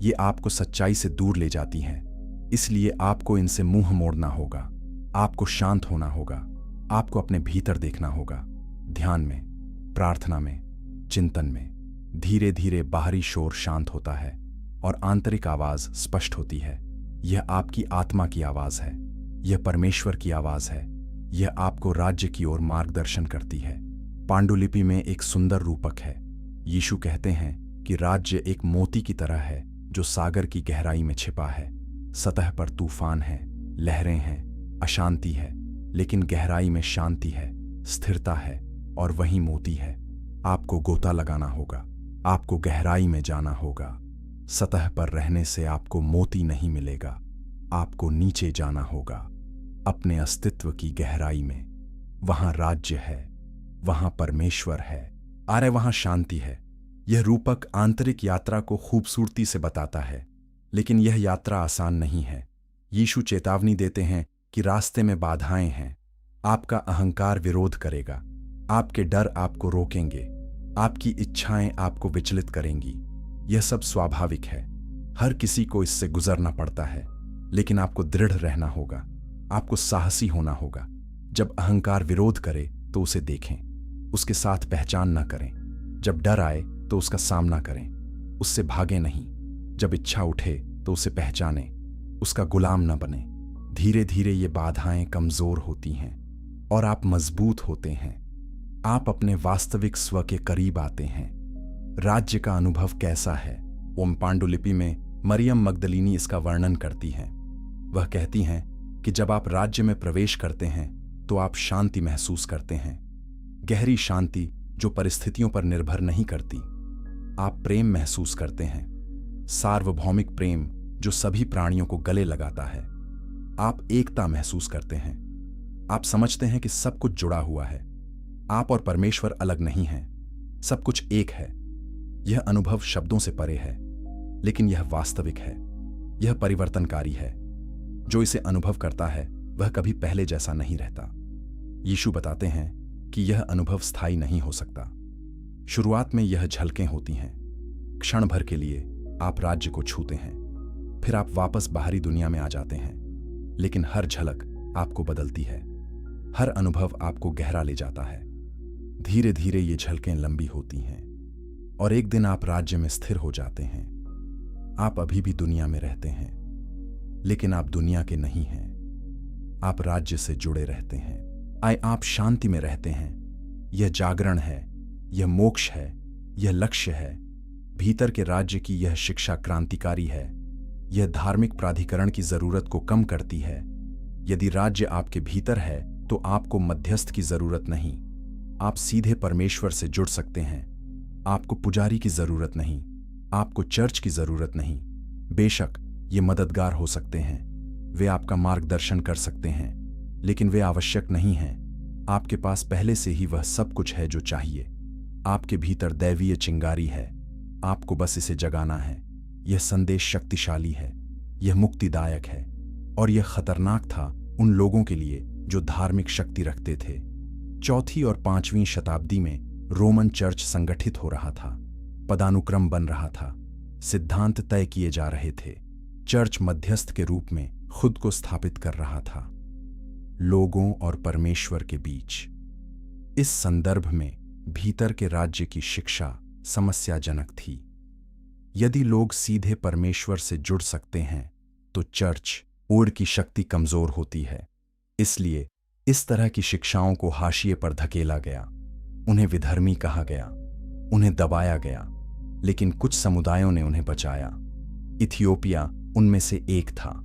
ये आपको सच्चाई से दूर ले जाती हैं। इसलिए आपको इनसे मुंह मोड़ना होगा। आपको शांत होना होगा। आपको अपने भीतर देखना होगा। ध्यान में, प्रार्थना में, चिंतन में धीरे धीरे बाहरी शोर शांत होता है और आंतरिक आवाज स्पष्ट होती है। यह आपकी आत्मा की आवाज है, यह परमेश्वर की आवाज है, यह आपको राज्य की ओर मार्गदर्शन करती है। पांडुलिपि में एक सुंदर रूपक है। यीशु कहते हैं कि राज्य एक मोती की तरह है जो सागर की गहराई में छिपा है। सतह पर तूफान है, लहरें हैं, अशांति है, लेकिन गहराई में शांति है, स्थिरता है, और वही मोती है। आपको गोता लगाना होगा, आपको गहराई में जाना होगा। सतह पर रहने से आपको मोती नहीं मिलेगा। आपको नीचे जाना होगा, अपने अस्तित्व की गहराई में। वहां राज्य है, वहां परमेश्वर है, अरे वहां शांति है। यह रूपक आंतरिक यात्रा को खूबसूरती से बताता है, लेकिन यह यात्रा आसान नहीं है। यीशु चेतावनी देते हैं कि रास्ते में बाधाएं हैं। आपका अहंकार विरोध करेगा, आपके डर आपको रोकेंगे, आपकी इच्छाएं आपको विचलित करेंगी। यह सब स्वाभाविक है, हर किसी को इससे गुजरना पड़ता है, लेकिन आपको दृढ़ रहना होगा, आपको साहसी होना होगा। जब अहंकार विरोध करे तो उसे देखें, उसके साथ पहचान न करें। जब डर आए तो उसका सामना करें, उससे भागे नहीं। जब इच्छा उठे तो उसे पहचानें, उसका गुलाम न बने। धीरे धीरे ये बाधाएं कमजोर होती हैं और आप मजबूत होते हैं। आप अपने वास्तविक स्व के करीब आते हैं। राज्य का अनुभव कैसा है? ओम पांडुलिपि में मरियम मगदलीनी इसका वर्णन करती हैं। वह कहती हैं कि जब आप राज्य में प्रवेश करते हैं तो आप शांति महसूस करते हैं, गहरी शांति जो परिस्थितियों पर निर्भर नहीं करती। आप प्रेम महसूस करते हैं, सार्वभौमिक प्रेम जो सभी प्राणियों को गले लगाता है। आप एकता महसूस करते हैं। आप समझते हैं कि सब कुछ जुड़ा हुआ है। आप और परमेश्वर अलग नहीं हैं, सब कुछ एक है। यह अनुभव शब्दों से परे है, लेकिन यह वास्तविक है, यह परिवर्तनकारी है। जो इसे अनुभव करता है वह कभी पहले जैसा नहीं रहता। यीशु बताते हैं कि यह अनुभव स्थायी नहीं हो सकता। शुरुआत में यह झलकें होती हैं, क्षण भर के लिए आप राज्य को छूते हैं, फिर आप वापस बाहरी दुनिया में आ जाते हैं। लेकिन हर झलक आपको बदलती है, हर अनुभव आपको गहरा ले जाता है। धीरे धीरे ये झलकें लंबी होती हैं और एक दिन आप राज्य में स्थिर हो जाते हैं। आप अभी भी दुनिया में रहते हैं, लेकिन आप दुनिया के नहीं हैं। आप राज्य से जुड़े रहते हैं। आप शांति में रहते हैं। यह जागरण है, यह मोक्ष है, यह लक्ष्य है। भीतर के राज्य की यह शिक्षा क्रांतिकारी है। यह धार्मिक प्राधिकरण की जरूरत को कम करती है। यदि राज्य आपके भीतर है तो आपको मध्यस्थ की जरूरत नहीं। आप सीधे परमेश्वर से जुड़ सकते हैं। आपको पुजारी की जरूरत नहीं, आपको चर्च की जरूरत नहीं। बेशक ये मददगार हो सकते हैं, वे आपका मार्गदर्शन कर सकते हैं, लेकिन वे आवश्यक नहीं हैं। आपके पास पहले से ही वह सब कुछ है जो चाहिए। आपके भीतर दैवीय चिंगारी है, आपको बस इसे जगाना है। यह संदेश शक्तिशाली है, यह मुक्तिदायक है, और यह खतरनाक था उन लोगों के लिए जो धार्मिक शक्ति रखते थे। 4वीं और 5वीं शताब्दी में रोमन चर्च संगठित हो रहा था, पदानुक्रम बन रहा था, सिद्धांत तय किए जा रहे थे। चर्च मध्यस्थ के रूप में खुद को स्थापित कर रहा था लोगों और परमेश्वर के बीच। इस संदर्भ में भीतर के राज्य की शिक्षा समस्याजनक थी। यदि लोग सीधे परमेश्वर से जुड़ सकते हैं तो चर्च ओड की शक्ति कमजोर होती है। इसलिए इस तरह की शिक्षाओं को हाशिए पर धकेला गया। उन्हें विधर्मी कहा गया, उन्हें दबाया गया, लेकिन कुछ समुदायों ने उन्हें बचाया। इथियोपिया उनमें से एक था।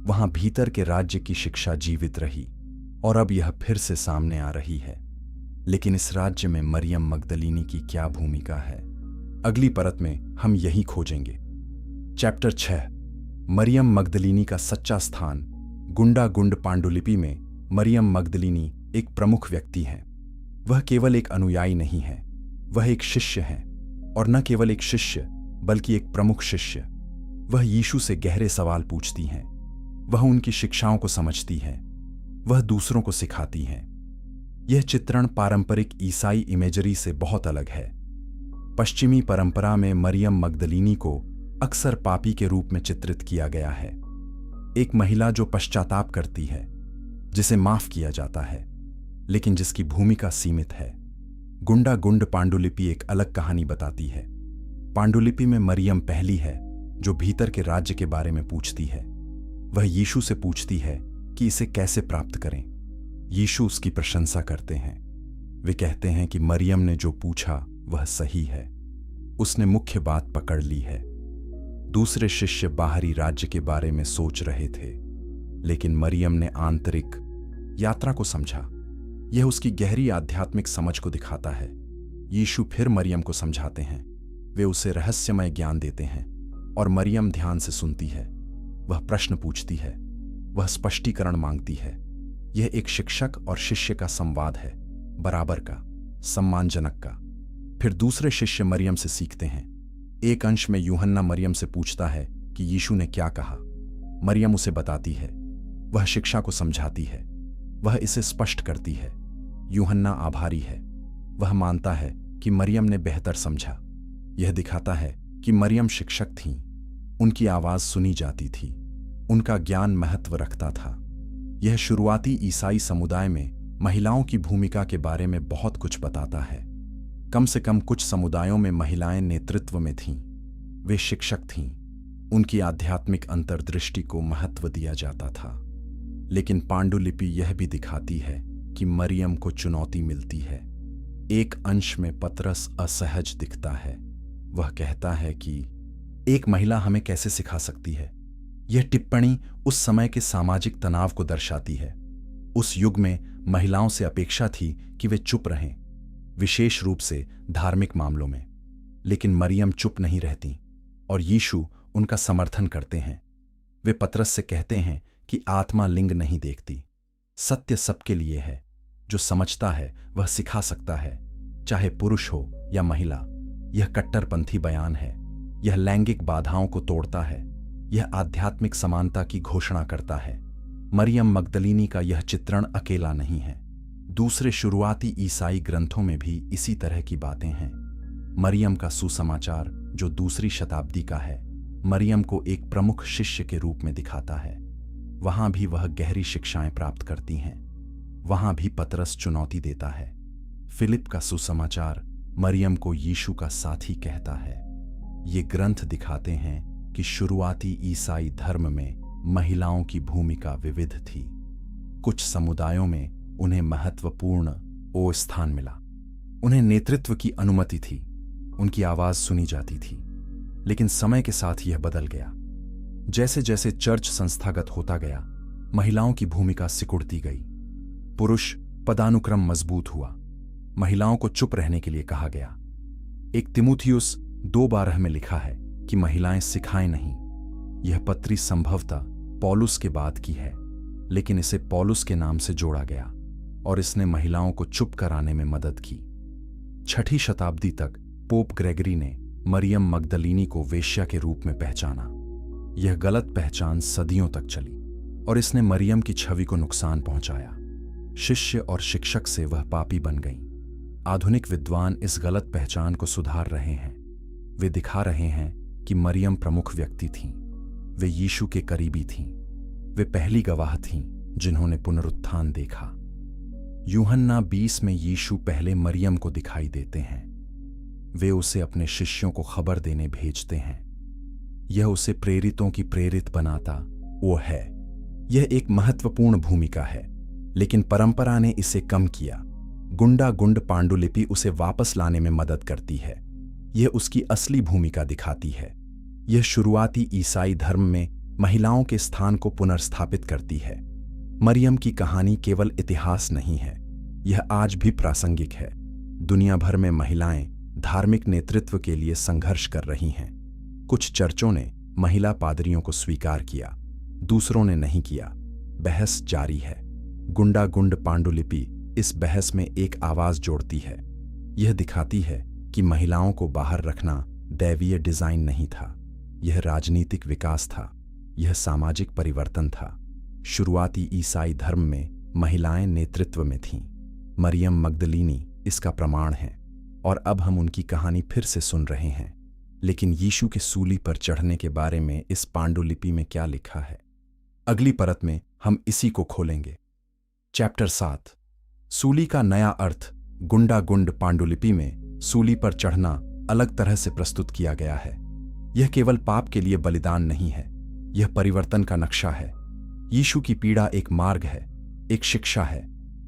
वहां भीतर के राज्य की शिक्षा जीवित रही और अब यह फिर से सामने आ रही है। लेकिन इस राज्य में मरियम मगदलीनी की क्या भूमिका है? अगली परत में हम यही खोजेंगे। चैप्टर 6, मरियम मगदलीनी का सच्चा स्थान। गुंडा गुंड पांडुलिपि में मरियम मगदलीनी एक प्रमुख व्यक्ति हैं। वह केवल एक अनुयायी नहीं है, वह एक शिष्य हैं, और न केवल एक शिष्य बल्कि एक प्रमुख शिष्य। वह यीशु से गहरे सवाल पूछती हैं, वह उनकी शिक्षाओं को समझती हैं, वह दूसरों को सिखाती हैं। यह चित्रण पारंपरिक ईसाई इमेजरी से बहुत अलग है। पश्चिमी परंपरा में मरियम मगदलीनी को अक्सर पापी के रूप में चित्रित किया गया है, एक महिला जो पश्चाताप करती है, जिसे माफ किया जाता है, लेकिन जिसकी भूमिका सीमित है। गुंडा गुंड पांडुलिपि एक अलग कहानी बताती है। पांडुलिपि में मरियम पहली है जो भीतर के राज्य के बारे में पूछती है। वह यीशु से पूछती है कि इसे कैसे प्राप्त करें। यीशु उसकी प्रशंसा करते हैं। वे कहते हैं कि मरियम ने जो पूछा वह सही है, उसने मुख्य बात पकड़ ली है। दूसरे शिष्य बाहरी राज्य के बारे में सोच रहे थे, लेकिन मरियम ने आंतरिक यात्रा को समझा। यह उसकी गहरी आध्यात्मिक समझ को दिखाता है। यीशु फिर मरियम को समझाते हैं। वे उसे रहस्यमय ज्ञान देते हैं और मरियम ध्यान से सुनती है। वह प्रश्न पूछती है, वह स्पष्टीकरण मांगती है। यह एक शिक्षक और शिष्य का संवाद है, बराबर का, सम्मानजनक का। फिर दूसरे शिष्य मरियम से सीखते हैं। एक अंश में यूहन्ना मरियम से पूछता है कि यीशु ने क्या कहा। मरियम उसे बताती है, वह शिक्षा को समझाती है, वह इसे स्पष्ट करती है। यूहन्ना आभारी है, वह मानता है कि मरियम ने बेहतर समझा। यह दिखाता है कि मरियम शिक्षक थीं, उनकी आवाज सुनी जाती थी, उनका ज्ञान महत्व रखता था। यह शुरुआती ईसाई समुदाय में महिलाओं की भूमिका के बारे में बहुत कुछ बताता है। कम से कम कुछ समुदायों में महिलाएं नेतृत्व में थीं, वे शिक्षक थीं, उनकी आध्यात्मिक अंतर्दृष्टि को महत्व दिया जाता था। लेकिन पांडुलिपि यह भी दिखाती है कि मरियम को चुनौती मिलती है। एक अंश में पतरस असहज दिखता है। वह कहता है कि एक महिला हमें कैसे सिखा सकती है। यह टिप्पणी उस समय के सामाजिक तनाव को दर्शाती है। उस युग में महिलाओं से अपेक्षा थी कि वे चुप रहें, विशेष रूप से धार्मिक मामलों में। लेकिन मरियम चुप नहीं रहती और यीशु उनका समर्थन करते हैं। वे पतरस से कहते हैं कि आत्मा लिंग नहीं देखती, सत्य सबके लिए है। जो समझता है वह सिखा सकता है, चाहे पुरुष हो या महिला। यह कट्टरपंथी बयान है, यह लैंगिक बाधाओं को तोड़ता है, यह आध्यात्मिक समानता की घोषणा करता है। मरियम मगदलीनी का यह चित्रण अकेला नहीं है। दूसरे शुरुआती ईसाई ग्रंथों में भी इसी तरह की बातें हैं। मरियम का सुसमाचार, जो दूसरी शताब्दी का है, मरियम को एक प्रमुख शिष्य के रूप में दिखाता है। वहां भी वह गहरी शिक्षाएं प्राप्त करती हैं। वहां भी पतरस चुनौती देता है। फिलिप का सुसमाचार मरियम को यीशु का साथी कहता है। ये ग्रंथ दिखाते हैं कि शुरुआती ईसाई धर्म में महिलाओं की भूमिका विविध थी। कुछ समुदायों में उन्हें महत्वपूर्ण स्थान मिला, उन्हें नेतृत्व की अनुमति थी, उनकी आवाज सुनी जाती थी। लेकिन समय के साथ यह बदल गया। जैसे जैसे चर्च संस्थागत होता गया, महिलाओं की भूमिका सिकुड़ती गई। पुरुष पदानुक्रम मजबूत हुआ, महिलाओं को चुप रहने के लिए कहा गया। एक तिमुथियुस 2:12 में लिखा है कि महिलाएं सिखाएं नहीं। यह पत्री संभवतः पौलुस के बाद की है, लेकिन इसे पौलुस के नाम से जोड़ा गया और इसने महिलाओं को चुप कराने में मदद की। 6ठी शताब्दी तक पोप ग्रेगरी ने मरियम मगदलीनी को वेश्या के रूप में पहचाना। यह गलत पहचान सदियों तक चली और इसने मरियम की छवि को नुकसान पहुंचाया। शिष्य और शिक्षक से वह पापी बन गई। आधुनिक विद्वान इस गलत पहचान को सुधार रहे हैं। वे दिखा रहे हैं कि मरियम प्रमुख व्यक्ति थीं, वे यीशु के करीबी थीं, वे पहली गवाह थीं जिन्होंने पुनरुत्थान देखा। यूहन्ना 20 में यीशु पहले मरियम को दिखाई देते हैं। वे उसे अपने शिष्यों को खबर देने भेजते हैं। यह उसे प्रेरितों की प्रेरित बनाता वो है। यह एक महत्वपूर्ण भूमिका है, लेकिन परंपरा ने इसे कम किया। गुंडा गुंड पांडुलिपि उसे वापस लाने में मदद करती है। यह उसकी असली भूमिका दिखाती है। यह शुरुआती ईसाई धर्म में महिलाओं के स्थान को पुनर्स्थापित करती है। मरियम की कहानी केवल इतिहास नहीं है, यह आज भी प्रासंगिक है। दुनिया भर में महिलाएं धार्मिक नेतृत्व के लिए संघर्ष कर रही हैं। कुछ चर्चों ने महिला पादरियों को स्वीकार किया, दूसरों ने नहीं किया। बहस जारी है। गुंडा गुंड पांडुलिपि इस बहस में एक आवाज जोड़ती है। यह दिखाती है कि महिलाओं को बाहर रखना दैवीय डिजाइन नहीं था, यह राजनीतिक विकास था, यह सामाजिक परिवर्तन था। शुरुआती ईसाई धर्म में महिलाएं नेतृत्व में थीं। मरियम मगदलीनी इसका प्रमाण है, और अब हम उनकी कहानी फिर से सुन रहे हैं। लेकिन यीशु के सूली पर चढ़ने के बारे में इस पांडुलिपि में क्या लिखा है? अगली परत में हम इसी को खोलेंगे। चैप्टर 7, सूली का नया अर्थ। गुंडा गुंड पांडुलिपि में सूली पर चढ़ना अलग तरह से प्रस्तुत किया गया है। यह केवल पाप के लिए बलिदान नहीं है, यह परिवर्तन का नक्शा है। यीशु की पीड़ा एक मार्ग है, एक शिक्षा है।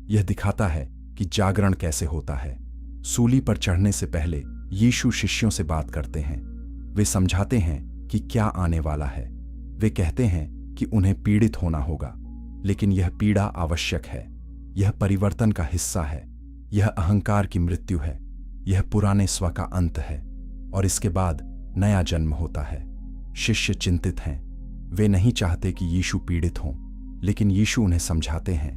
यह दिखाता है कि जागरण कैसे होता है। सूली पर चढ़ने से पहले यीशु शिष्यों से बात करते हैं। वे समझाते हैं कि क्या आने वाला है। वे कहते हैं कि उन्हें पीड़ित होना होगा, लेकिन यह पीड़ा आवश्यक है। यह परिवर्तन का हिस्सा है। यह अहंकार की मृत्यु है। यह पुराने स्व का अंत है, और इसके बाद नया जन्म होता है। शिष्य चिंतित हैं। वे नहीं चाहते कि यीशु पीड़ित हों, लेकिन यीशु उन्हें समझाते हैं।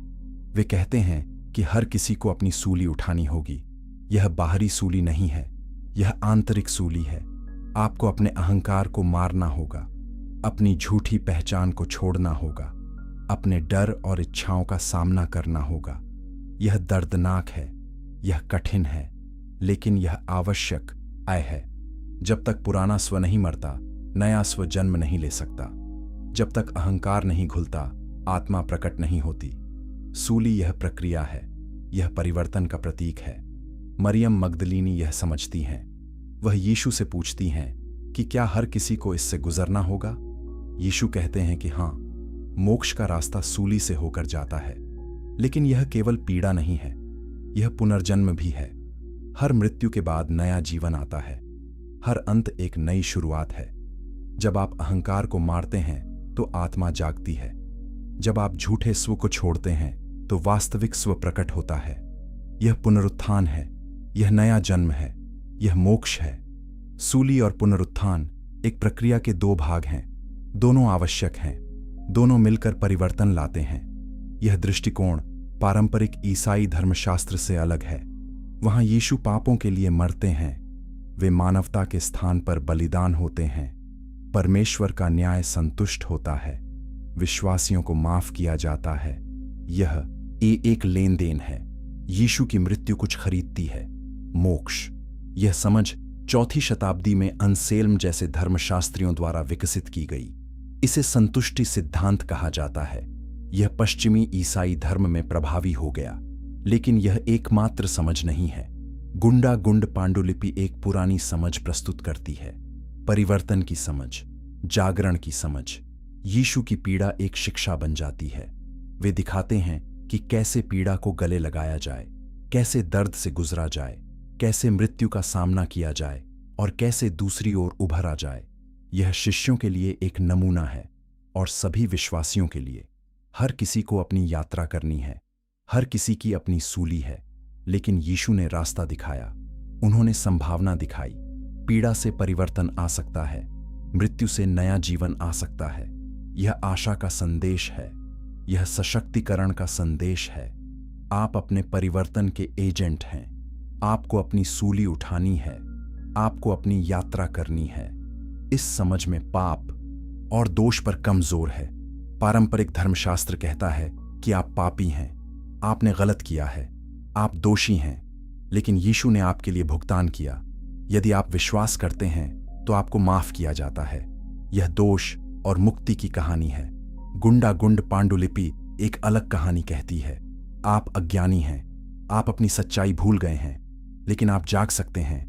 वे कहते हैं कि हर किसी को अपनी सूली उठानी होगी। यह बाहरी सूली नहीं है, यह आंतरिक सूली है। आपको अपने अहंकार को मारना होगा, अपनी झूठी पहचान को छोड़ना होगा, अपने डर और इच्छाओं का सामना करना होगा। यह दर्दनाक है, यह कठिन है, लेकिन यह आवश्यक है। जब तक पुराना स्व नहीं मरता, नया स्व जन्म नहीं ले सकता। जब तक अहंकार नहीं घुलता, आत्मा प्रकट नहीं होती। सूली यह प्रक्रिया है, यह परिवर्तन का प्रतीक है। मरियम मगदलीनी यह समझती हैं। वह यीशु से पूछती हैं कि क्या हर किसी को इससे गुजरना होगा? यीशु कहते हैं कि हाँ, मोक्ष का रास्ता सूली से होकर जाता है। लेकिन यह केवल पीड़ा नहीं है, यह पुनर्जन्म भी है। हर मृत्यु के बाद नया जीवन आता है। हर अंत एक नई शुरुआत है। जब आप अहंकार को मारते हैं तो आत्मा जागती है। जब आप झूठे स्व को छोड़ते हैं तो वास्तविक स्व प्रकट होता है। यह पुनरुत्थान है, यह नया जन्म है, यह मोक्ष है। सूली और पुनरुत्थान एक प्रक्रिया के दो भाग हैं। दोनों आवश्यक हैं, दोनों मिलकर परिवर्तन लाते हैं। यह दृष्टिकोण पारंपरिक ईसाई धर्मशास्त्र से अलग है। वहां यीशु पापों के लिए मरते हैं, वे मानवता के स्थान पर बलिदान होते हैं। परमेश्वर का न्याय संतुष्ट होता है, विश्वासियों को माफ किया जाता है। यह एक लेन देन है। यीशु की मृत्यु कुछ खरीदती है, मोक्ष। यह समझ 4वीं शताब्दी में अंसेल्म जैसे धर्मशास्त्रियों द्वारा विकसित की गई। इसे संतुष्टि सिद्धांत कहा जाता है। यह पश्चिमी ईसाई धर्म में प्रभावी हो गया, लेकिन यह एकमात्र समझ नहीं है। गुंडा गुंड पांडुलिपि एक पुरानी समझ प्रस्तुत करती है, परिवर्तन की समझ, जागरण की समझ। यीशु की पीड़ा एक शिक्षा बन जाती है। वे दिखाते हैं कि कैसे पीड़ा को गले लगाया जाए, कैसे दर्द से गुजरा जाए, कैसे मृत्यु का सामना किया जाए और कैसे दूसरी ओर उभरा जाए। यह शिष्यों के लिए एक नमूना है और सभी विश्वासियों के लिए। हर किसी को अपनी यात्रा करनी है, हर किसी की अपनी सूली है, लेकिन यीशु ने रास्ता दिखाया। उन्होंने संभावना दिखाई। पीड़ा से परिवर्तन आ सकता है, मृत्यु से नया जीवन आ सकता है। यह आशा का संदेश है, यह सशक्तिकरण का संदेश है। आप अपने परिवर्तन के एजेंट हैं। आपको अपनी सूली उठानी है, आपको अपनी यात्रा करनी है। इस समझ में पाप और दोष पर कम जोर है। पारंपरिक धर्मशास्त्र कहता है कि आप पापी हैं, आपने गलत किया है, आप दोषी हैं, लेकिन यीशु ने आपके लिए भुगतान किया। यदि आप विश्वास करते हैं तो आपको माफ किया जाता है। यह दोष और मुक्ति की कहानी है। गुंडा गुंड पांडुलिपि एक अलग कहानी कहती है। आप अज्ञानी हैं, आप अपनी सच्चाई भूल गए हैं, लेकिन आप जाग सकते हैं,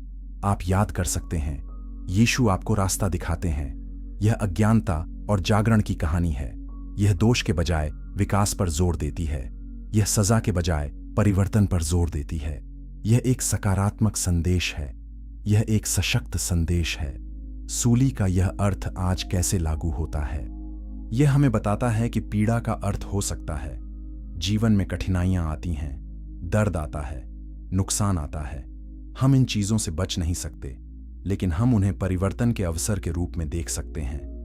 आप याद कर सकते हैं। यीशु आपको रास्ता दिखाते हैं। यह अज्ञानता और जागरण की कहानी है। यह दोष के बजाय विकास पर जोर देती है। यह सजा के बजाय परिवर्तन पर जोर देती है। यह एक सकारात्मक संदेश है। यह एक सशक्त संदेश है। सूली का यह अर्थ आज कैसे लागू होता है? यह हमें बताता है कि पीड़ा का अर्थ हो सकता है। जीवन में कठिनाइयां आती हैं, दर्द आता है, नुकसान आता है। हम इन चीजों से बच नहीं सकते, लेकिन हम उन्हें परिवर्तन के अवसर के रूप में देख सकते हैं।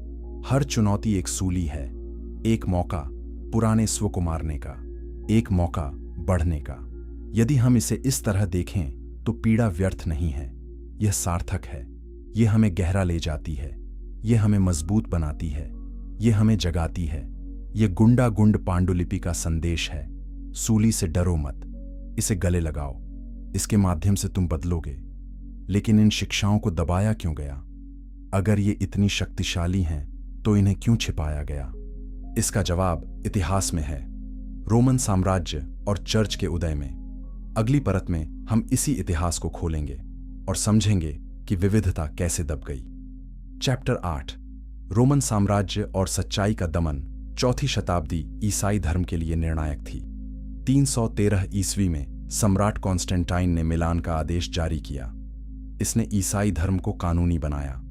हर चुनौती एक सूली है, एक मौका पुराने स्व को मारने का, एक मौका बढ़ने का। यदि हम इसे इस तरह देखें तो पीड़ा व्यर्थ नहीं है, यह सार्थक है। यह हमें गहरा ले जाती है, यह हमें मजबूत बनाती है, यह हमें जगाती है। यह गुंडा गुंड पांडुलिपि का संदेश है। सूली से डरो मत, इसे गले लगाओ, इसके माध्यम से तुम बदलोगे। लेकिन इन शिक्षाओं को दबाया क्यों गया? अगर ये इतनी शक्तिशाली हैं तो इन्हें क्यों छिपाया गया? इसका जवाब इतिहास में है, रोमन साम्राज्य और चर्च के उदय में। अगली परत में हम इसी इतिहास को खोलेंगे और समझेंगे कि विविधता कैसे दब गई। चैप्टर 8, रोमन साम्राज्य और सच्चाई का दमन। चौथी शताब्दी ईसाई धर्म के लिए निर्णायक थी। 313 ईस्वी में सम्राट कॉन्स्टेंटाइन ने मिलान का आदेश जारी किया। इसने ईसाई धर्म को कानूनी बनाया।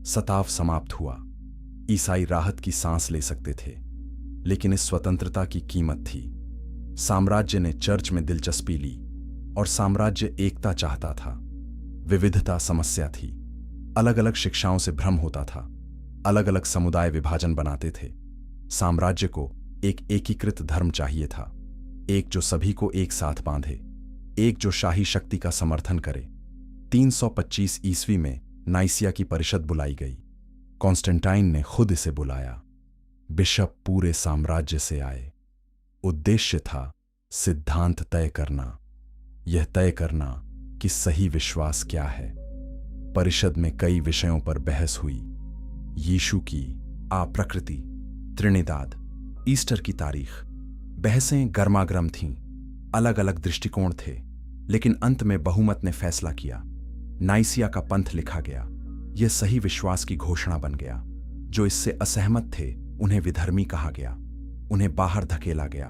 सताव समाप्त हुआ। ईसाई राहत की सांस ले सकते थे, लेकिन इस स्वतंत्रता की कीमत थी। साम्राज्य ने चर्च में दिलचस्पी ली और साम्राज्य एकता चाहता था। विविधता समस्या थी। अलग अलग शिक्षाओं से भ्रम होता था। अलग अलग समुदाय विभाजन बनाते थे। साम्राज्य को एक एकीकृत धर्म चाहिए था, एक जो सभी को एक साथ बांधे, एक जो शाही शक्ति का समर्थन करे। 325 ईस्वी में नाइसिया की परिषद बुलाई गई। कॉन्स्टेंटाइन ने खुद इसे बुलाया। बिशप पूरे साम्राज्य से आए। उद्देश्य था सिद्धांत तय करना, यह तय करना कि सही विश्वास क्या है। परिषद में कई विषयों पर बहस हुई। यीशु की आप्रकृति, त्रिनिदाद, ईस्टर की तारीख। बहसें गर्मागर्म थीं, अलग अलग दृष्टिकोण थे, लेकिन अंत में बहुमत ने फैसला किया। नाइसिया का पंथ लिखा गया। यह सही विश्वास की घोषणा बन गया। जो इससे असहमत थे उन्हें विधर्मी कहा गया, उन्हें बाहर धकेला गया,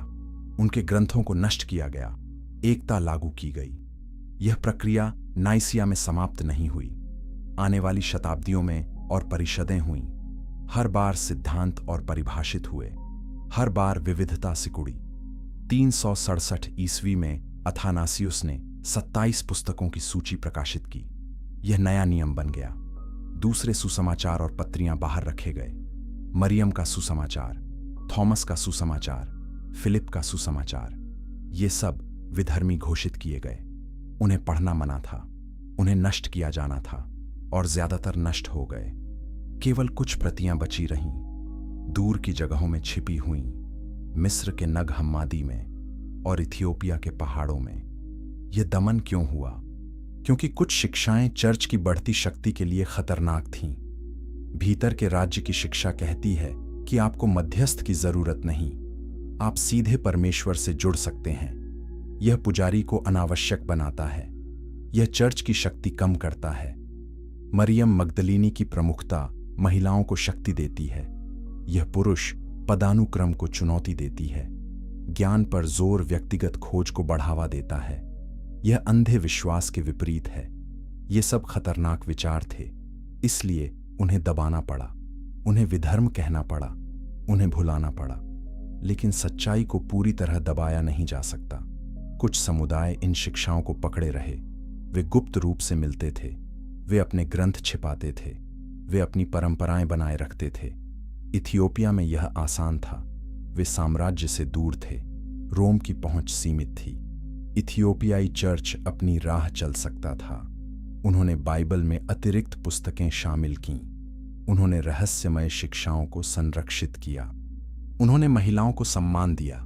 उनके ग्रंथों को नष्ट किया गया, एकता लागू की गई। यह प्रक्रिया नाइसिया में समाप्त नहीं हुई। आने वाली शताब्दियों में और परिषदें हुईं। हर बार सिद्धांत और परिभाषित हुए, हर बार विविधता सिकुड़ी। 367 ईस्वी में अथानासियुस ने 27 पुस्तकों की सूची प्रकाशित की। यह नया नियम बन गया। दूसरे सुसमाचार और पत्रियां बाहर रखे गए। मरियम का सुसमाचार, थॉमस का सुसमाचार, फिलिप का सुसमाचार, ये सब विधर्मी घोषित किए गए। उन्हें पढ़ना मना था, उन्हें नष्ट किया जाना था, और ज्यादातर नष्ट हो गए। केवल कुछ प्रतियां बची रहीं, दूर की जगहों में छिपी हुईं, मिस्र के नग हम्मादी में और इथियोपिया के पहाड़ों में। यह दमन क्यों हुआ? क्योंकि कुछ शिक्षाएं चर्च की बढ़ती शक्ति के लिए खतरनाक थीं। भीतर के राज्य की शिक्षा कहती है कि आपको मध्यस्थ की जरूरत नहीं, आप सीधे परमेश्वर से जुड़ सकते हैं। यह पुजारी को अनावश्यक बनाता है, यह चर्च की शक्ति कम करता है। मरियम मगदलीनी की प्रमुखता महिलाओं को शक्ति देती है। यह पुरुष पदानुक्रम को चुनौती देती है। ज्ञान पर जोर व्यक्तिगत खोज को बढ़ावा देता है। यह अंधे विश्वास के विपरीत है। ये सब खतरनाक विचार थे, इसलिए उन्हें दबाना पड़ा, उन्हें विधर्म कहना पड़ा, उन्हें भुलाना पड़ा। लेकिन सच्चाई को पूरी तरह दबाया नहीं जा सकता। कुछ समुदाय इन शिक्षाओं को पकड़े रहे। वे गुप्त रूप से मिलते थे, वे अपने ग्रंथ छिपाते थे, वे अपनी परंपराएं बनाए रखते थे। इथियोपिया में यह आसान था। वे साम्राज्य से दूर थे, रोम की पहुंच सीमित थी। इथियोपियाई चर्च अपनी राह चल सकता था। उन्होंने बाइबल में अतिरिक्त पुस्तकें शामिल कीं। उन्होंने रहस्यमय शिक्षाओं को संरक्षित किया। उन्होंने महिलाओं को सम्मान दिया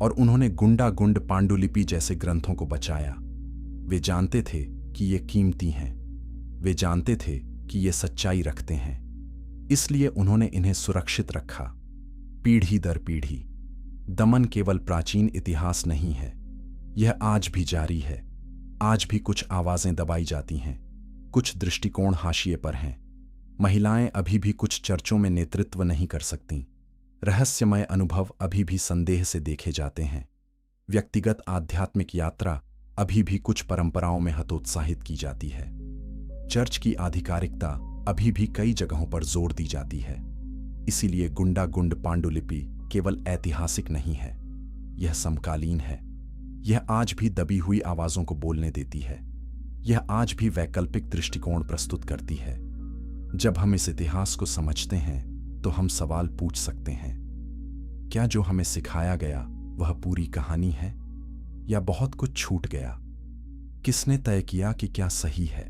और उन्होंने गुंडा गुंड पांडुलिपि जैसे ग्रंथों को बचाया। वे जानते थे कि ये कीमती हैं। वे जानते थे कि ये सच्चाई रखते हैं, इसलिए उन्होंने इन्हें सुरक्षित रखा, पीढ़ी दर पीढ़ी। दमन केवल प्राचीन इतिहास नहीं है, यह आज भी जारी है। आज भी कुछ आवाजें दबाई जाती हैं, कुछ दृष्टिकोण हाशिए पर हैं, महिलाएं अभी भी कुछ चर्चों में नेतृत्व नहीं कर सकतीं। रहस्यमय अनुभव अभी भी संदेह से देखे जाते हैं। व्यक्तिगत आध्यात्मिक यात्रा अभी भी कुछ परंपराओं में हतोत्साहित की जाती है। चर्च की आधिकारिकता अभी भी कई जगहों पर जोर दी जाती है। इसीलिए गुंडा गुंड पांडुलिपि केवल ऐतिहासिक नहीं है, यह समकालीन है। यह आज भी दबी हुई आवाजों को बोलने देती है। यह आज भी वैकल्पिक दृष्टिकोण प्रस्तुत करती है। जब हम इस इतिहास को समझते हैं तो हम सवाल पूछ सकते हैं, क्या जो हमें सिखाया गया वह पूरी कहानी है या बहुत कुछ छूट गया? किसने तय किया कि क्या सही है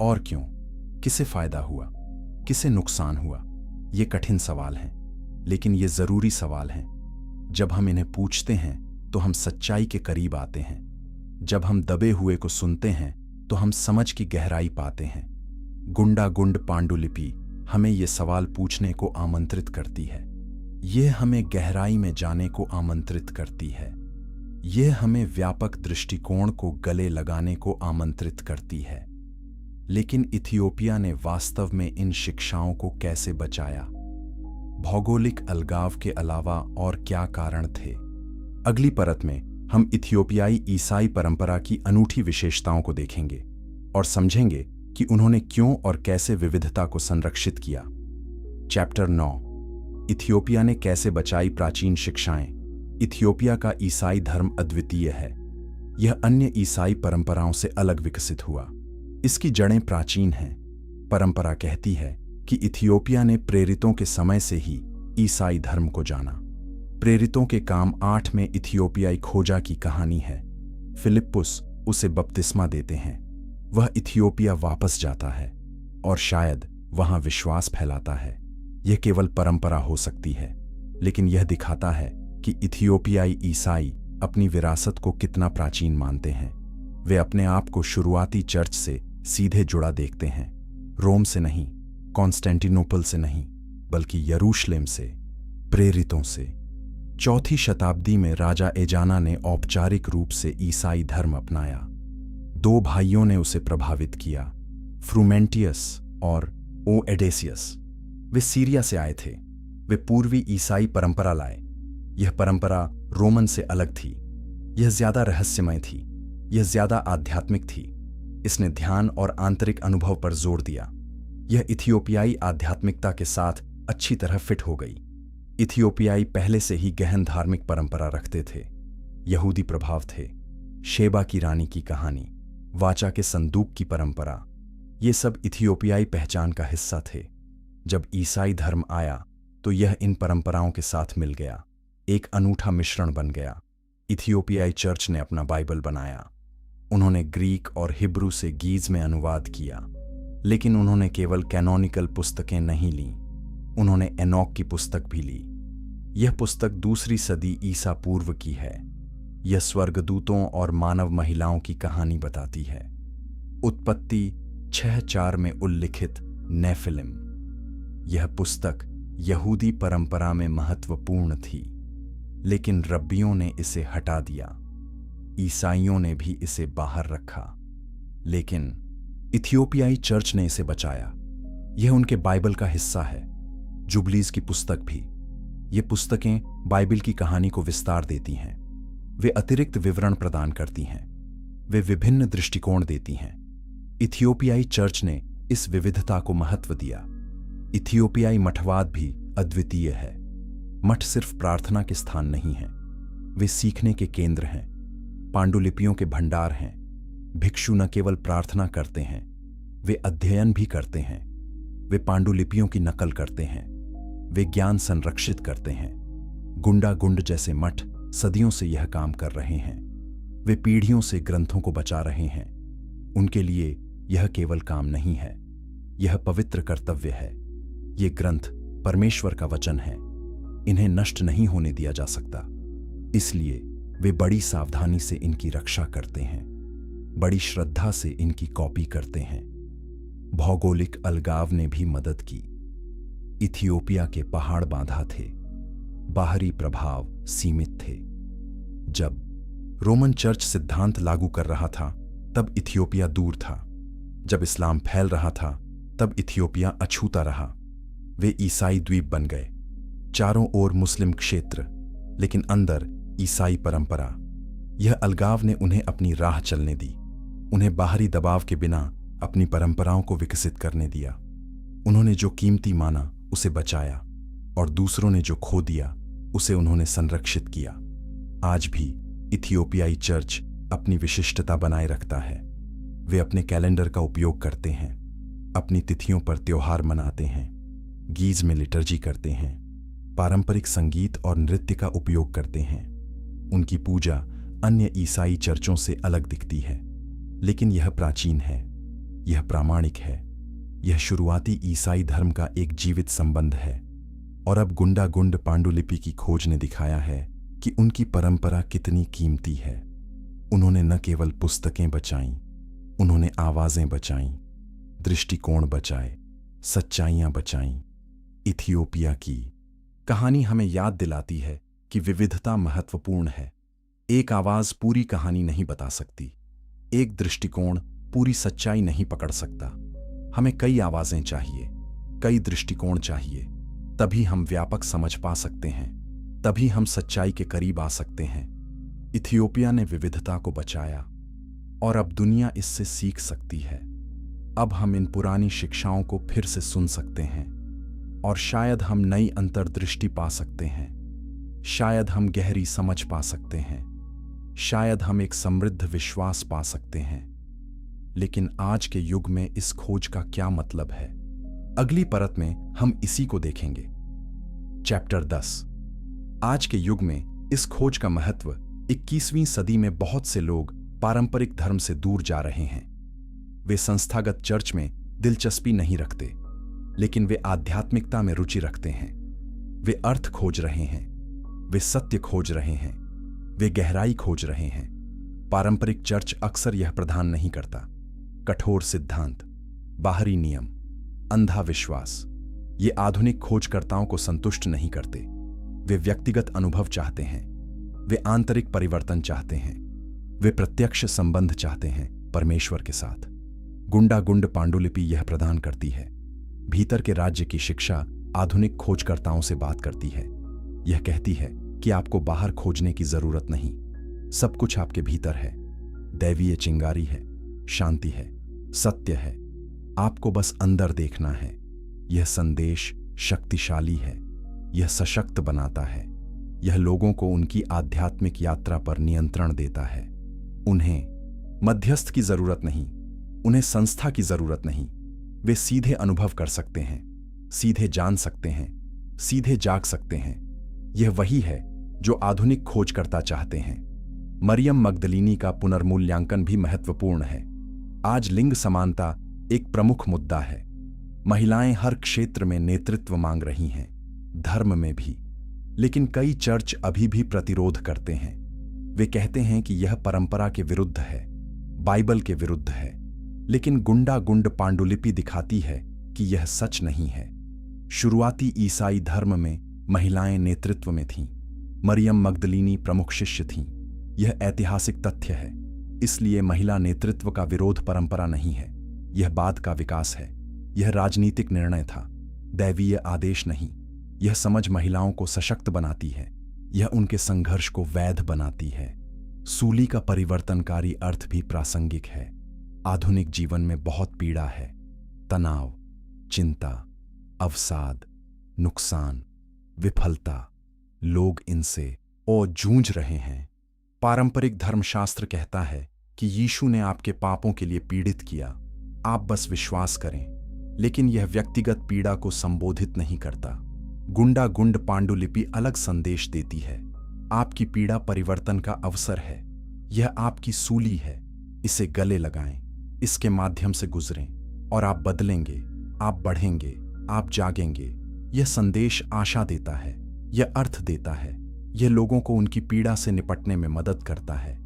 और क्यों? किसे फायदा हुआ, किसे नुकसान हुआ? ये कठिन सवाल हैं, लेकिन ये जरूरी सवाल हैं। जब हम इन्हें पूछते हैं तो हम सच्चाई के करीब आते हैं। जब हम दबे हुए को सुनते हैं तो हम समझ की गहराई पाते हैं। गुंडा गुंड पांडुलिपि हमें ये सवाल पूछने को आमंत्रित करती है। यह हमें गहराई में जाने को आमंत्रित करती है। यह हमें व्यापक दृष्टिकोण को गले लगाने को आमंत्रित करती है। लेकिन इथियोपिया ने वास्तव में इन शिक्षाओं को कैसे बचाया? भौगोलिक अलगाव के अलावा और क्या कारण थे? अगली परत में हम इथियोपियाई ईसाई परंपरा की अनूठी विशेषताओं को देखेंगे और समझेंगे कि उन्होंने क्यों और कैसे विविधता को संरक्षित किया। चैप्टर 9, इथियोपिया ने कैसे बचाई प्राचीन शिक्षाएं। इथियोपिया का ईसाई धर्म अद्वितीय है। यह अन्य ईसाई परंपराओं से अलग विकसित हुआ। इसकी जड़ें प्राचीन हैं। परंपरा कहती है कि इथियोपिया ने प्रेरितों के समय से ही ईसाई धर्म को जाना। प्रेरितों के काम 8 में इथियोपियाई खोजा की कहानी है। फिलिप्पुस उसे बपतिस्मा देते हैं। वह इथियोपिया वापस जाता है और शायद वहां विश्वास फैलाता है। यह केवल परंपरा हो सकती है, लेकिन यह दिखाता है कि इथियोपियाई ईसाई अपनी विरासत को कितना प्राचीन मानते हैं। वे अपने आप को शुरुआती चर्च से सीधे जुड़ा देखते हैं। रोम से नहीं, कॉन्स्टेंटिनोपल से नहीं, बल्कि यरूशलेम से, प्रेरितों से। 4वीं शताब्दी में राजा एजाना ने औपचारिक रूप से ईसाई धर्म अपनाया। 2 भाइयों ने उसे प्रभावित किया, फ्रूमेंटियस और ओएडेसियस। वे सीरिया से आए थे। वे पूर्वी ईसाई परंपरा लाए। यह परंपरा रोमन से अलग थी। यह ज्यादा रहस्यमय थी। यह ज्यादा आध्यात्मिक थी। इसने ध्यान और आंतरिक अनुभव पर जोर दिया। यह इथियोपियाई आध्यात्मिकता के साथ अच्छी तरह फिट हो गई। इथियोपियाई पहले से ही गहन धार्मिक परंपरा रखते थे। यहूदी प्रभाव थे, शेबा की रानी की कहानी, वाचा के संदूक की परंपरा, ये सब इथियोपियाई पहचान का हिस्सा थे। जब ईसाई धर्म आया तो यह इन परंपराओं के साथ मिल गया, एक अनूठा मिश्रण बन गया। इथियोपियाई चर्च ने अपना बाइबल बनाया। उन्होंने ग्रीक और हिब्रू से गीज में अनुवाद किया, लेकिन उन्होंने केवल कैनोनिकल पुस्तकें नहीं लीं, उन्होंने एनॉक की पुस्तक भी ली। यह पुस्तक 2री सदी ईसा पूर्व की है। यह स्वर्गदूतों और मानव महिलाओं की कहानी बताती है। उत्पत्ति 6:4 में उल्लिखित नेफिलिम। यह पुस्तक यहूदी परंपरा में महत्वपूर्ण थी, लेकिन रब्बियों ने इसे हटा दिया। ईसाइयों ने भी इसे बाहर रखा, लेकिन इथियोपियाई चर्च ने इसे बचाया। यह उनके बाइबल का हिस्सा है। जुबलीज की पुस्तक भी। ये पुस्तकें बाइबल की कहानी को विस्तार देती हैं। वे अतिरिक्त विवरण प्रदान करती हैं। वे विभिन्न दृष्टिकोण देती हैं। इथियोपियाई चर्च ने इस विविधता को महत्व दिया। इथियोपियाई मठवाद भी अद्वितीय है। मठ सिर्फ प्रार्थना के स्थान नहीं हैं, वे सीखने के केंद्र हैं, पांडुलिपियों के भंडार हैं। भिक्षु न केवल प्रार्थना करते हैं, वे अध्ययन भी करते हैं। वे पांडुलिपियों की नकल करते हैं, वे ज्ञान संरक्षित करते हैं। गुंडा गुंड जैसे मठ सदियों से यह काम कर रहे हैं। वे पीढ़ियों से ग्रंथों को बचा रहे हैं। उनके लिए यह केवल काम नहीं है, यह पवित्र कर्तव्य है। ये ग्रंथ परमेश्वर का वचन है। इन्हें नष्ट नहीं होने दिया जा सकता। इसलिए वे बड़ी सावधानी से इनकी रक्षा करते हैं, बड़ी श्रद्धा से इनकी कॉपी करते हैं। भौगोलिक अलगाव ने भी मदद की। इथियोपिया के पहाड़ बांधा थे, बाहरी प्रभाव सीमित थे। जब रोमन चर्च सिद्धांत लागू कर रहा था, तब इथियोपिया दूर था। जब इस्लाम फैल रहा था, तब इथियोपिया अछूता रहा। वे ईसाई द्वीप बन गए, चारों ओर मुस्लिम क्षेत्र, लेकिन अंदर ईसाई परंपरा। यह अलगाव ने उन्हें अपनी राह चलने दी, उन्हें बाहरी दबाव के बिना अपनी परंपराओं को विकसित करने दिया। उन्होंने जो कीमती माना उसे बचाया, और दूसरों ने जो खो दिया उसे उन्होंने संरक्षित किया। आज भी इथियोपियाई चर्च अपनी विशिष्टता बनाए रखता है। वे अपने कैलेंडर का उपयोग करते हैं, अपनी तिथियों पर त्योहार मनाते हैं, गीज में लिटर्जी करते हैं, पारंपरिक संगीत और नृत्य का उपयोग करते हैं। उनकी पूजा अन्य ईसाई चर्चों से अलग दिखती है, लेकिन यह प्राचीन है, यह प्रामाणिक है, यह शुरुआती ईसाई धर्म का एक जीवित संबंध है। और अब गुंडागुंड पांडुलिपि की खोज ने दिखाया है कि उनकी परंपरा कितनी कीमती है। उन्होंने न केवल पुस्तकें बचाईं, उन्होंने आवाजें बचाईं, दृष्टिकोण बचाए, सच्चाइयां बचाईं। इथियोपिया की कहानी हमें याद दिलाती है कि विविधता महत्वपूर्ण है। एक आवाज पूरी कहानी नहीं बता सकती, एक दृष्टिकोण पूरी सच्चाई नहीं पकड़ सकता। हमें कई आवाजें चाहिए, कई दृष्टिकोण चाहिए, तभी हम व्यापक समझ पा सकते हैं, तभी हम सच्चाई के करीब आ सकते हैं। इथियोपिया ने विविधता को बचाया, और अब दुनिया इससे सीख सकती है। अब हम इन पुरानी शिक्षाओं को फिर से सुन सकते हैं, और शायद हम नई अंतर्दृष्टि पा सकते हैं, शायद हम गहरी समझ पा सकते हैं, शायद हम एक समृद्ध विश्वास पा सकते हैं। लेकिन आज के युग में इस खोज का क्या मतलब है? अगली परत में हम इसी को देखेंगे। चैप्टर 10। आज के युग में इस खोज का महत्व। 21वीं सदी में बहुत से लोग पारंपरिक धर्म से दूर जा रहे हैं। वे संस्थागत चर्च में दिलचस्पी नहीं रखते, लेकिन वे आध्यात्मिकता में रुचि रखते हैं। वे अर्थ खोज रहे हैं, वे सत्य खोज रहे हैं, वे गहराई खोज रहे हैं। पारंपरिक चर्च अक्सर यह प्रदान नहीं करता। कठोर सिद्धांत, बाहरी नियम, अंधा विश्वास, ये आधुनिक खोजकर्ताओं को संतुष्ट नहीं करते। वे व्यक्तिगत अनुभव चाहते हैं, वे आंतरिक परिवर्तन चाहते हैं, वे प्रत्यक्ष संबंध चाहते हैं परमेश्वर के साथ। गुंडागुंड पांडुलिपि यह प्रदान करती है। भीतर के राज्य की शिक्षा आधुनिक खोजकर्ताओं से बात करती है। यह कहती है कि आपको बाहर खोजने की जरूरत नहीं, सब कुछ आपके भीतर है। दैवीय चिंगारी है, शांति है, सत्य है, आपको बस अंदर देखना है। यह संदेश शक्तिशाली है, यह सशक्त बनाता है, यह लोगों को उनकी आध्यात्मिक यात्रा पर नियंत्रण देता है। उन्हें मध्यस्थ की जरूरत नहीं, उन्हें संस्था की जरूरत नहीं। वे सीधे अनुभव कर सकते हैं, सीधे जान सकते हैं, सीधे जाग सकते हैं। यह वही है जो आधुनिक खोजकर्ता चाहते हैं। मरियम मगदलीनी का पुनर्मूल्यांकन भी महत्वपूर्ण है। आज लिंग समानता एक प्रमुख मुद्दा है। महिलाएं हर क्षेत्र में नेतृत्व मांग रही हैं, धर्म में भी। लेकिन कई चर्च अभी भी प्रतिरोध करते हैं। वे कहते हैं कि यह परंपरा के विरुद्ध है, बाइबल के विरुद्ध है। लेकिन गुंडागुंड पांडुलिपि दिखाती है कि यह सच नहीं है। शुरुआती ईसाई धर्म में महिलाएं नेतृत्व में थीं। मरियम मगदलीनी प्रमुख शिष्य थीं। यह ऐतिहासिक तथ्य है। इसलिए महिला नेतृत्व का विरोध परंपरा नहीं है, यह बाद का विकास है। यह राजनीतिक निर्णय था, दैवीय आदेश नहीं। यह समझ महिलाओं को सशक्त बनाती है, यह उनके संघर्ष को वैध बनाती है। सूली का परिवर्तनकारी अर्थ भी प्रासंगिक है। आधुनिक जीवन में बहुत पीड़ा है, तनाव, चिंता, अवसाद, नुकसान, विफलता। लोग इनसे और जूझ रहे हैं। पारंपरिक धर्मशास्त्र कहता है कि यीशु ने आपके पापों के लिए पीड़ित किया, आप बस विश्वास करें। लेकिन यह व्यक्तिगत पीड़ा को संबोधित नहीं करता। गुंडागुंड पांडुलिपि अलग संदेश देती है। आपकी पीड़ा परिवर्तन का अवसर है। यह आपकी सूली है, इसे गले लगाएं, इसके माध्यम से गुजरें और आप बदलेंगे, आप बढ़ेंगे, आप जागेंगे। यह संदेश आशा देता है, यह अर्थ देता है, यह लोगों को उनकी पीड़ा से निपटने में मदद करता है।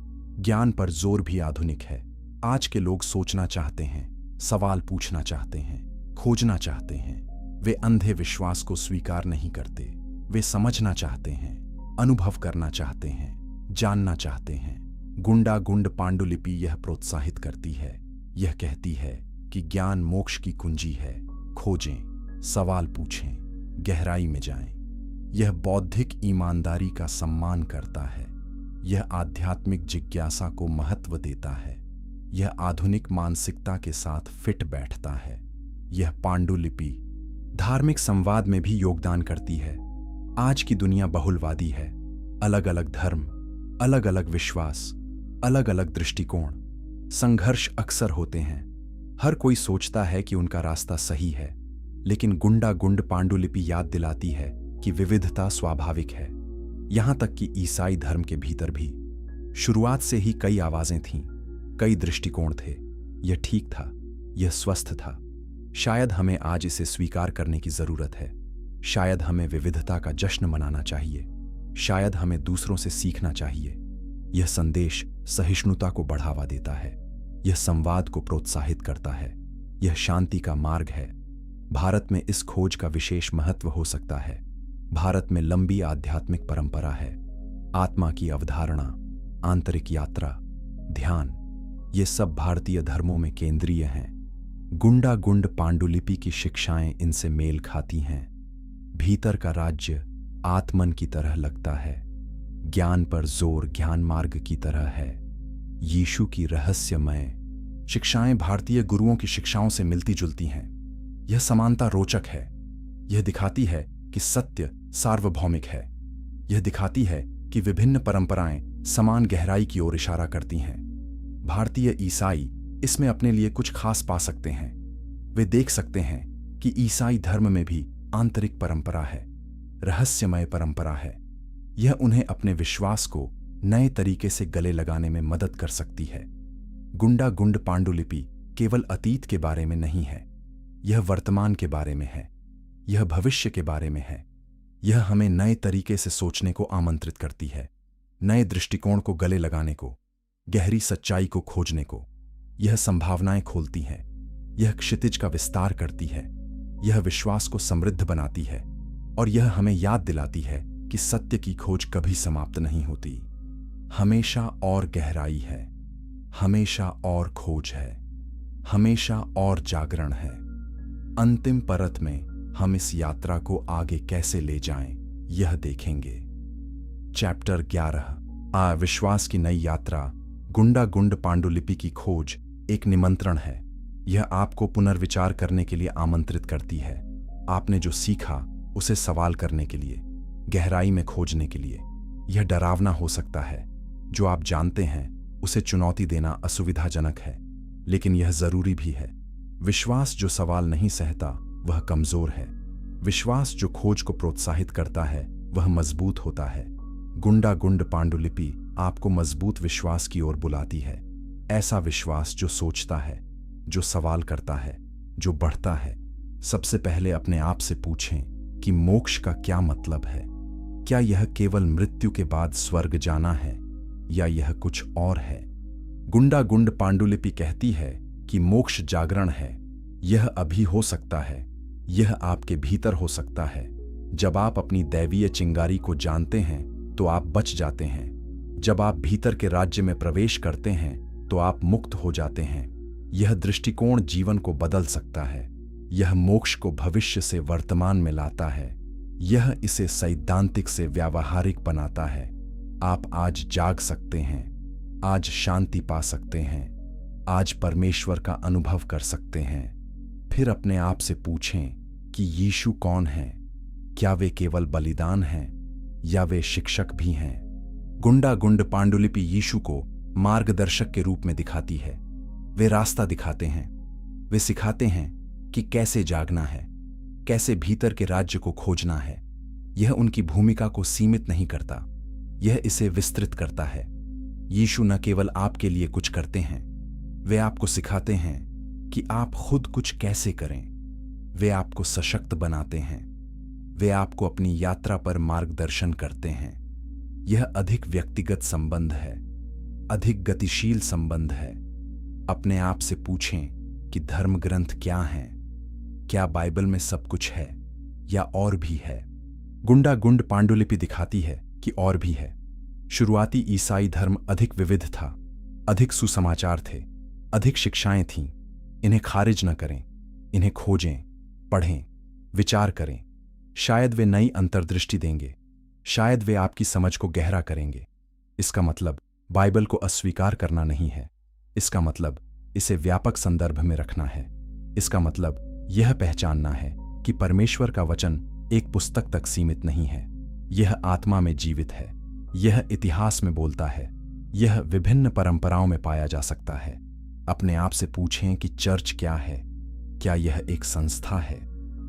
ज्ञान पर जोर भी आधुनिक है। आज के लोग सोचना चाहते हैं, सवाल पूछना चाहते हैं, खोजना चाहते हैं। वे अंधे विश्वास को स्वीकार नहीं करते। वे समझना चाहते हैं, अनुभव करना चाहते हैं, जानना चाहते हैं। गुंडागुंड पांडुलिपि यह प्रोत्साहित करती है। यह कहती है कि ज्ञान मोक्ष की कुंजी है। खोजें, सवाल पूछें, गहराई में जाएं। यह बौद्धिक ईमानदारी का सम्मान करता है। यह आध्यात्मिक जिज्ञासा को महत्व देता है। यह आधुनिक मानसिकता के साथ फिट बैठता है। यह पांडुलिपि धार्मिक संवाद में भी योगदान करती है। आज की दुनिया बहुलवादी है। अलग अलग धर्म, अलग अलग विश्वास, अलग अलग दृष्टिकोण, संघर्ष अक्सर होते हैं। हर कोई सोचता है कि उनका रास्ता सही है, लेकिन गुंडा गुंड पांडुलिपि याद दिलाती है कि विविधता स्वाभाविक है। यहां तक कि ईसाई धर्म के भीतर भी शुरुआत से ही कई आवाजें थीं, कई दृष्टिकोण थे। यह ठीक था, यह स्वस्थ था। शायद हमें आज इसे स्वीकार करने की जरूरत है। शायद हमें विविधता का जश्न मनाना चाहिए। शायद हमें दूसरों से सीखना चाहिए। यह संदेश सहिष्णुता को बढ़ावा देता है। यह संवाद को प्रोत्साहित करता है। यह शांति का मार्ग है। भारत में इस खोज का विशेष महत्व हो सकता है। भारत में लंबी आध्यात्मिक परंपरा है। आत्मा की अवधारणा, आंतरिक यात्रा, ध्यान, ये सब भारतीय धर्मों में केंद्रीय हैं। गुंडा गुंड पांडुलिपि की शिक्षाएं इनसे मेल खाती हैं। भीतर का राज्य आत्मन की तरह लगता है। ज्ञान पर जोर ज्ञान मार्ग की तरह है। यीशु की रहस्यमय शिक्षाएं भारतीय गुरुओं की शिक्षाओं से मिलती जुलती हैं। यह समानता रोचक है। यह दिखाती है कि सत्य सार्वभौमिक है। यह दिखाती है कि विभिन्न परंपराएं समान गहराई की ओर इशारा करती हैं। भारतीय ईसाई इसमें अपने लिए कुछ खास पा सकते हैं। वे देख सकते हैं कि ईसाई धर्म में भी आंतरिक परंपरा है, रहस्यमय परंपरा है। यह उन्हें अपने विश्वास को नए तरीके से गले लगाने में मदद कर सकती है। गुंडा गुंड पांडुलिपि केवल अतीत के बारे में नहीं है, यह वर्तमान के बारे में है, यह भविष्य के बारे में है। यह हमें नए तरीके से सोचने को आमंत्रित करती है, नए दृष्टिकोण को गले लगाने को, गहरी सच्चाई को खोजने को। यह संभावनाएं खोलती है, यह क्षितिज का विस्तार करती है, यह विश्वास को समृद्ध बनाती है, और यह हमें याद दिलाती है कि सत्य की खोज कभी समाप्त नहीं होती। हमेशा और गहराई है, हमेशा और खोज है, हमेशा और जागरण है। अंतिम परत में हम इस यात्रा को आगे कैसे ले जाएं, यह देखेंगे। चैप्टर 11 विश्वास की नई यात्रा। गुंडा गुंड पांडुलिपि की खोज एक निमंत्रण है। यह आपको पुनर्विचार करने के लिए आमंत्रित करती है। आपने जो सीखा उसे सवाल करने के लिए, गहराई में खोजने के लिए। यह डरावना हो सकता है। जो आप जानते हैं उसे चुनौती देना असुविधाजनक है, लेकिन यह जरूरी भी है। विश्वास जो सवाल नहीं सहता वह कमजोर है। विश्वास जो खोज को प्रोत्साहित करता है वह मजबूत होता है। गुंडा गुंड पांडुलिपि आपको मजबूत विश्वास की ओर बुलाती है। ऐसा विश्वास जो सोचता है, जो सवाल करता है, जो बढ़ता है। सबसे पहले अपने आप से पूछें कि मोक्ष का क्या मतलब है। क्या यह केवल मृत्यु के बाद स्वर्ग जाना है, या यह कुछ और है? गुंडा गुंड पांडुलिपि कहती है कि मोक्ष जागरण है। यह अभी हो सकता है, यह आपके भीतर हो सकता है। जब आप अपनी दैवीय चिंगारी को जानते हैं तो आप बच जाते हैं। जब आप भीतर के राज्य में प्रवेश करते हैं तो आप मुक्त हो जाते हैं। यह दृष्टिकोण जीवन को बदल सकता है। यह मोक्ष को भविष्य से वर्तमान में लाता है। यह इसे सैद्धांतिक से व्यावहारिक बनाता है। आप आज जाग सकते हैं, आज शांति पा सकते हैं, आज परमेश्वर का अनुभव कर सकते हैं। फिर अपने आप से पूछें कि यीशु कौन है? क्या वे केवल बलिदान हैं या वे शिक्षक भी हैं? गुंडा गुंड पांडुलिपि यीशु को मार्गदर्शक के रूप में दिखाती है। वे रास्ता दिखाते हैं। वे सिखाते हैं कि कैसे जागना है, कैसे भीतर के राज्य को खोजना है। यह उनकी भूमिका को सीमित नहीं करता, यह इसे विस्तृत करता है। यीशु न केवल आपके लिए कुछ करते हैं, वे आपको सिखाते हैं कि आप खुद कुछ कैसे करें। वे आपको सशक्त बनाते हैं। वे आपको अपनी यात्रा पर मार्गदर्शन करते हैं। यह अधिक व्यक्तिगत संबंध है, अधिक गतिशील संबंध है। अपने आप से पूछें कि धर्म ग्रंथ क्या हैं? क्या बाइबल में सब कुछ है या और भी है? गुंडा गुंड पांडुलिपि दिखाती है कि और भी है। शुरुआती ईसाई धर्म अधिक विविध था, अधिक सुसमाचार थे, अधिक शिक्षाएं थीं। इन्हें खारिज न करें, इन्हें खोजें, पढ़ें, विचार करें। शायद वे नई अंतर्दृष्टि देंगे, शायद वे आपकी समझ को गहरा करेंगे। इसका मतलब बाइबल को अस्वीकार करना नहीं है, इसका मतलब इसे व्यापक संदर्भ में रखना है। इसका मतलब यह पहचानना है कि परमेश्वर का वचन एक पुस्तक तक सीमित नहीं है, यह आत्मा में जीवित है, यह इतिहास में बोलता है, यह विभिन्न परंपराओं में पाया जा सकता है। अपने आप से पूछें कि चर्च क्या है? क्या यह एक संस्था है,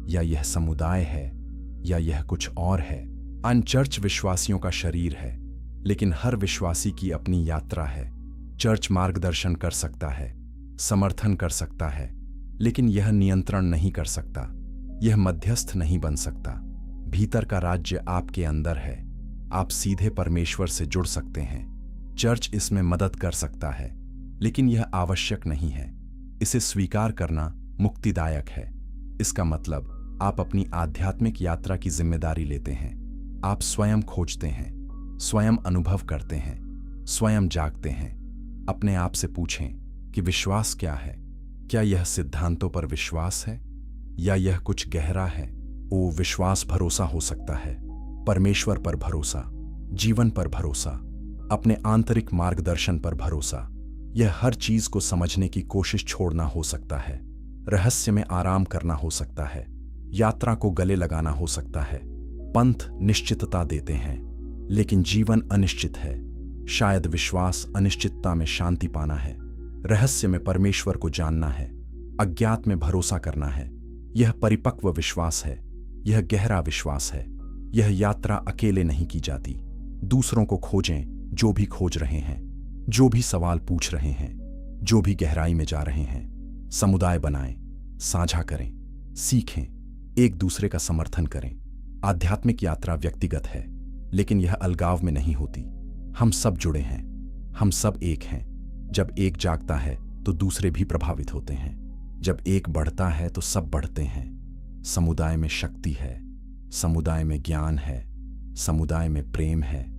या यह समुदाय है, या यह कुछ और है? अनचर्च विश्वासियों का शरीर है, लेकिन हर विश्वासी की अपनी यात्रा है। चर्च मार्गदर्शन कर सकता है, समर्थन कर सकता है, लेकिन यह नियंत्रण नहीं कर सकता, यह मध्यस्थ नहीं बन सकता। भीतर का राज्य आपके अंदर है, आप सीधे परमेश्वर से जुड़ सकते हैं। चर्च इसमें मदद कर सकता है, लेकिन यह आवश्यक नहीं है। इसे स्वीकार करना मुक्तिदायक है। इसका मतलब आप अपनी आध्यात्मिक यात्रा की जिम्मेदारी लेते हैं। आप स्वयं खोजते हैं, स्वयं अनुभव करते हैं, स्वयं जागते हैं। अपने आप से पूछें कि विश्वास क्या है? क्या यह सिद्धांतों पर विश्वास है, या यह कुछ गहरा है? ओ, विश्वास भरोसा हो सकता है, परमेश्वर पर भरोसा, जीवन पर भरोसा, अपने आंतरिक मार्गदर्शन पर भरोसा। यह हर चीज को समझने की कोशिश छोड़ना हो सकता है, रहस्य में आराम करना हो सकता है, यात्रा को गले लगाना हो सकता है। पंथ निश्चितता देते हैं, लेकिन जीवन अनिश्चित है। शायद विश्वास अनिश्चितता में शांति पाना है, रहस्य में परमेश्वर को जानना है, अज्ञात में भरोसा करना है। यह परिपक्व विश्वास है, यह गहरा विश्वास है। यह यात्रा अकेले नहीं की जाती। दूसरों को खोजें, जो भी खोज रहे हैं, जो भी सवाल पूछ रहे हैं, जो भी गहराई में जा रहे हैं। समुदाय बनाएं, साझा करें, सीखें, एक दूसरे का समर्थन करें। आध्यात्मिक यात्रा व्यक्तिगत है, लेकिन यह अलगाव में नहीं होती। हम सब जुड़े हैं, हम सब एक हैं। जब एक जागता है तो दूसरे भी प्रभावित होते हैं। जब एक बढ़ता है तो सब बढ़ते हैं। समुदाय में शक्ति है, समुदाय में ज्ञान है, समुदाय में प्रेम है।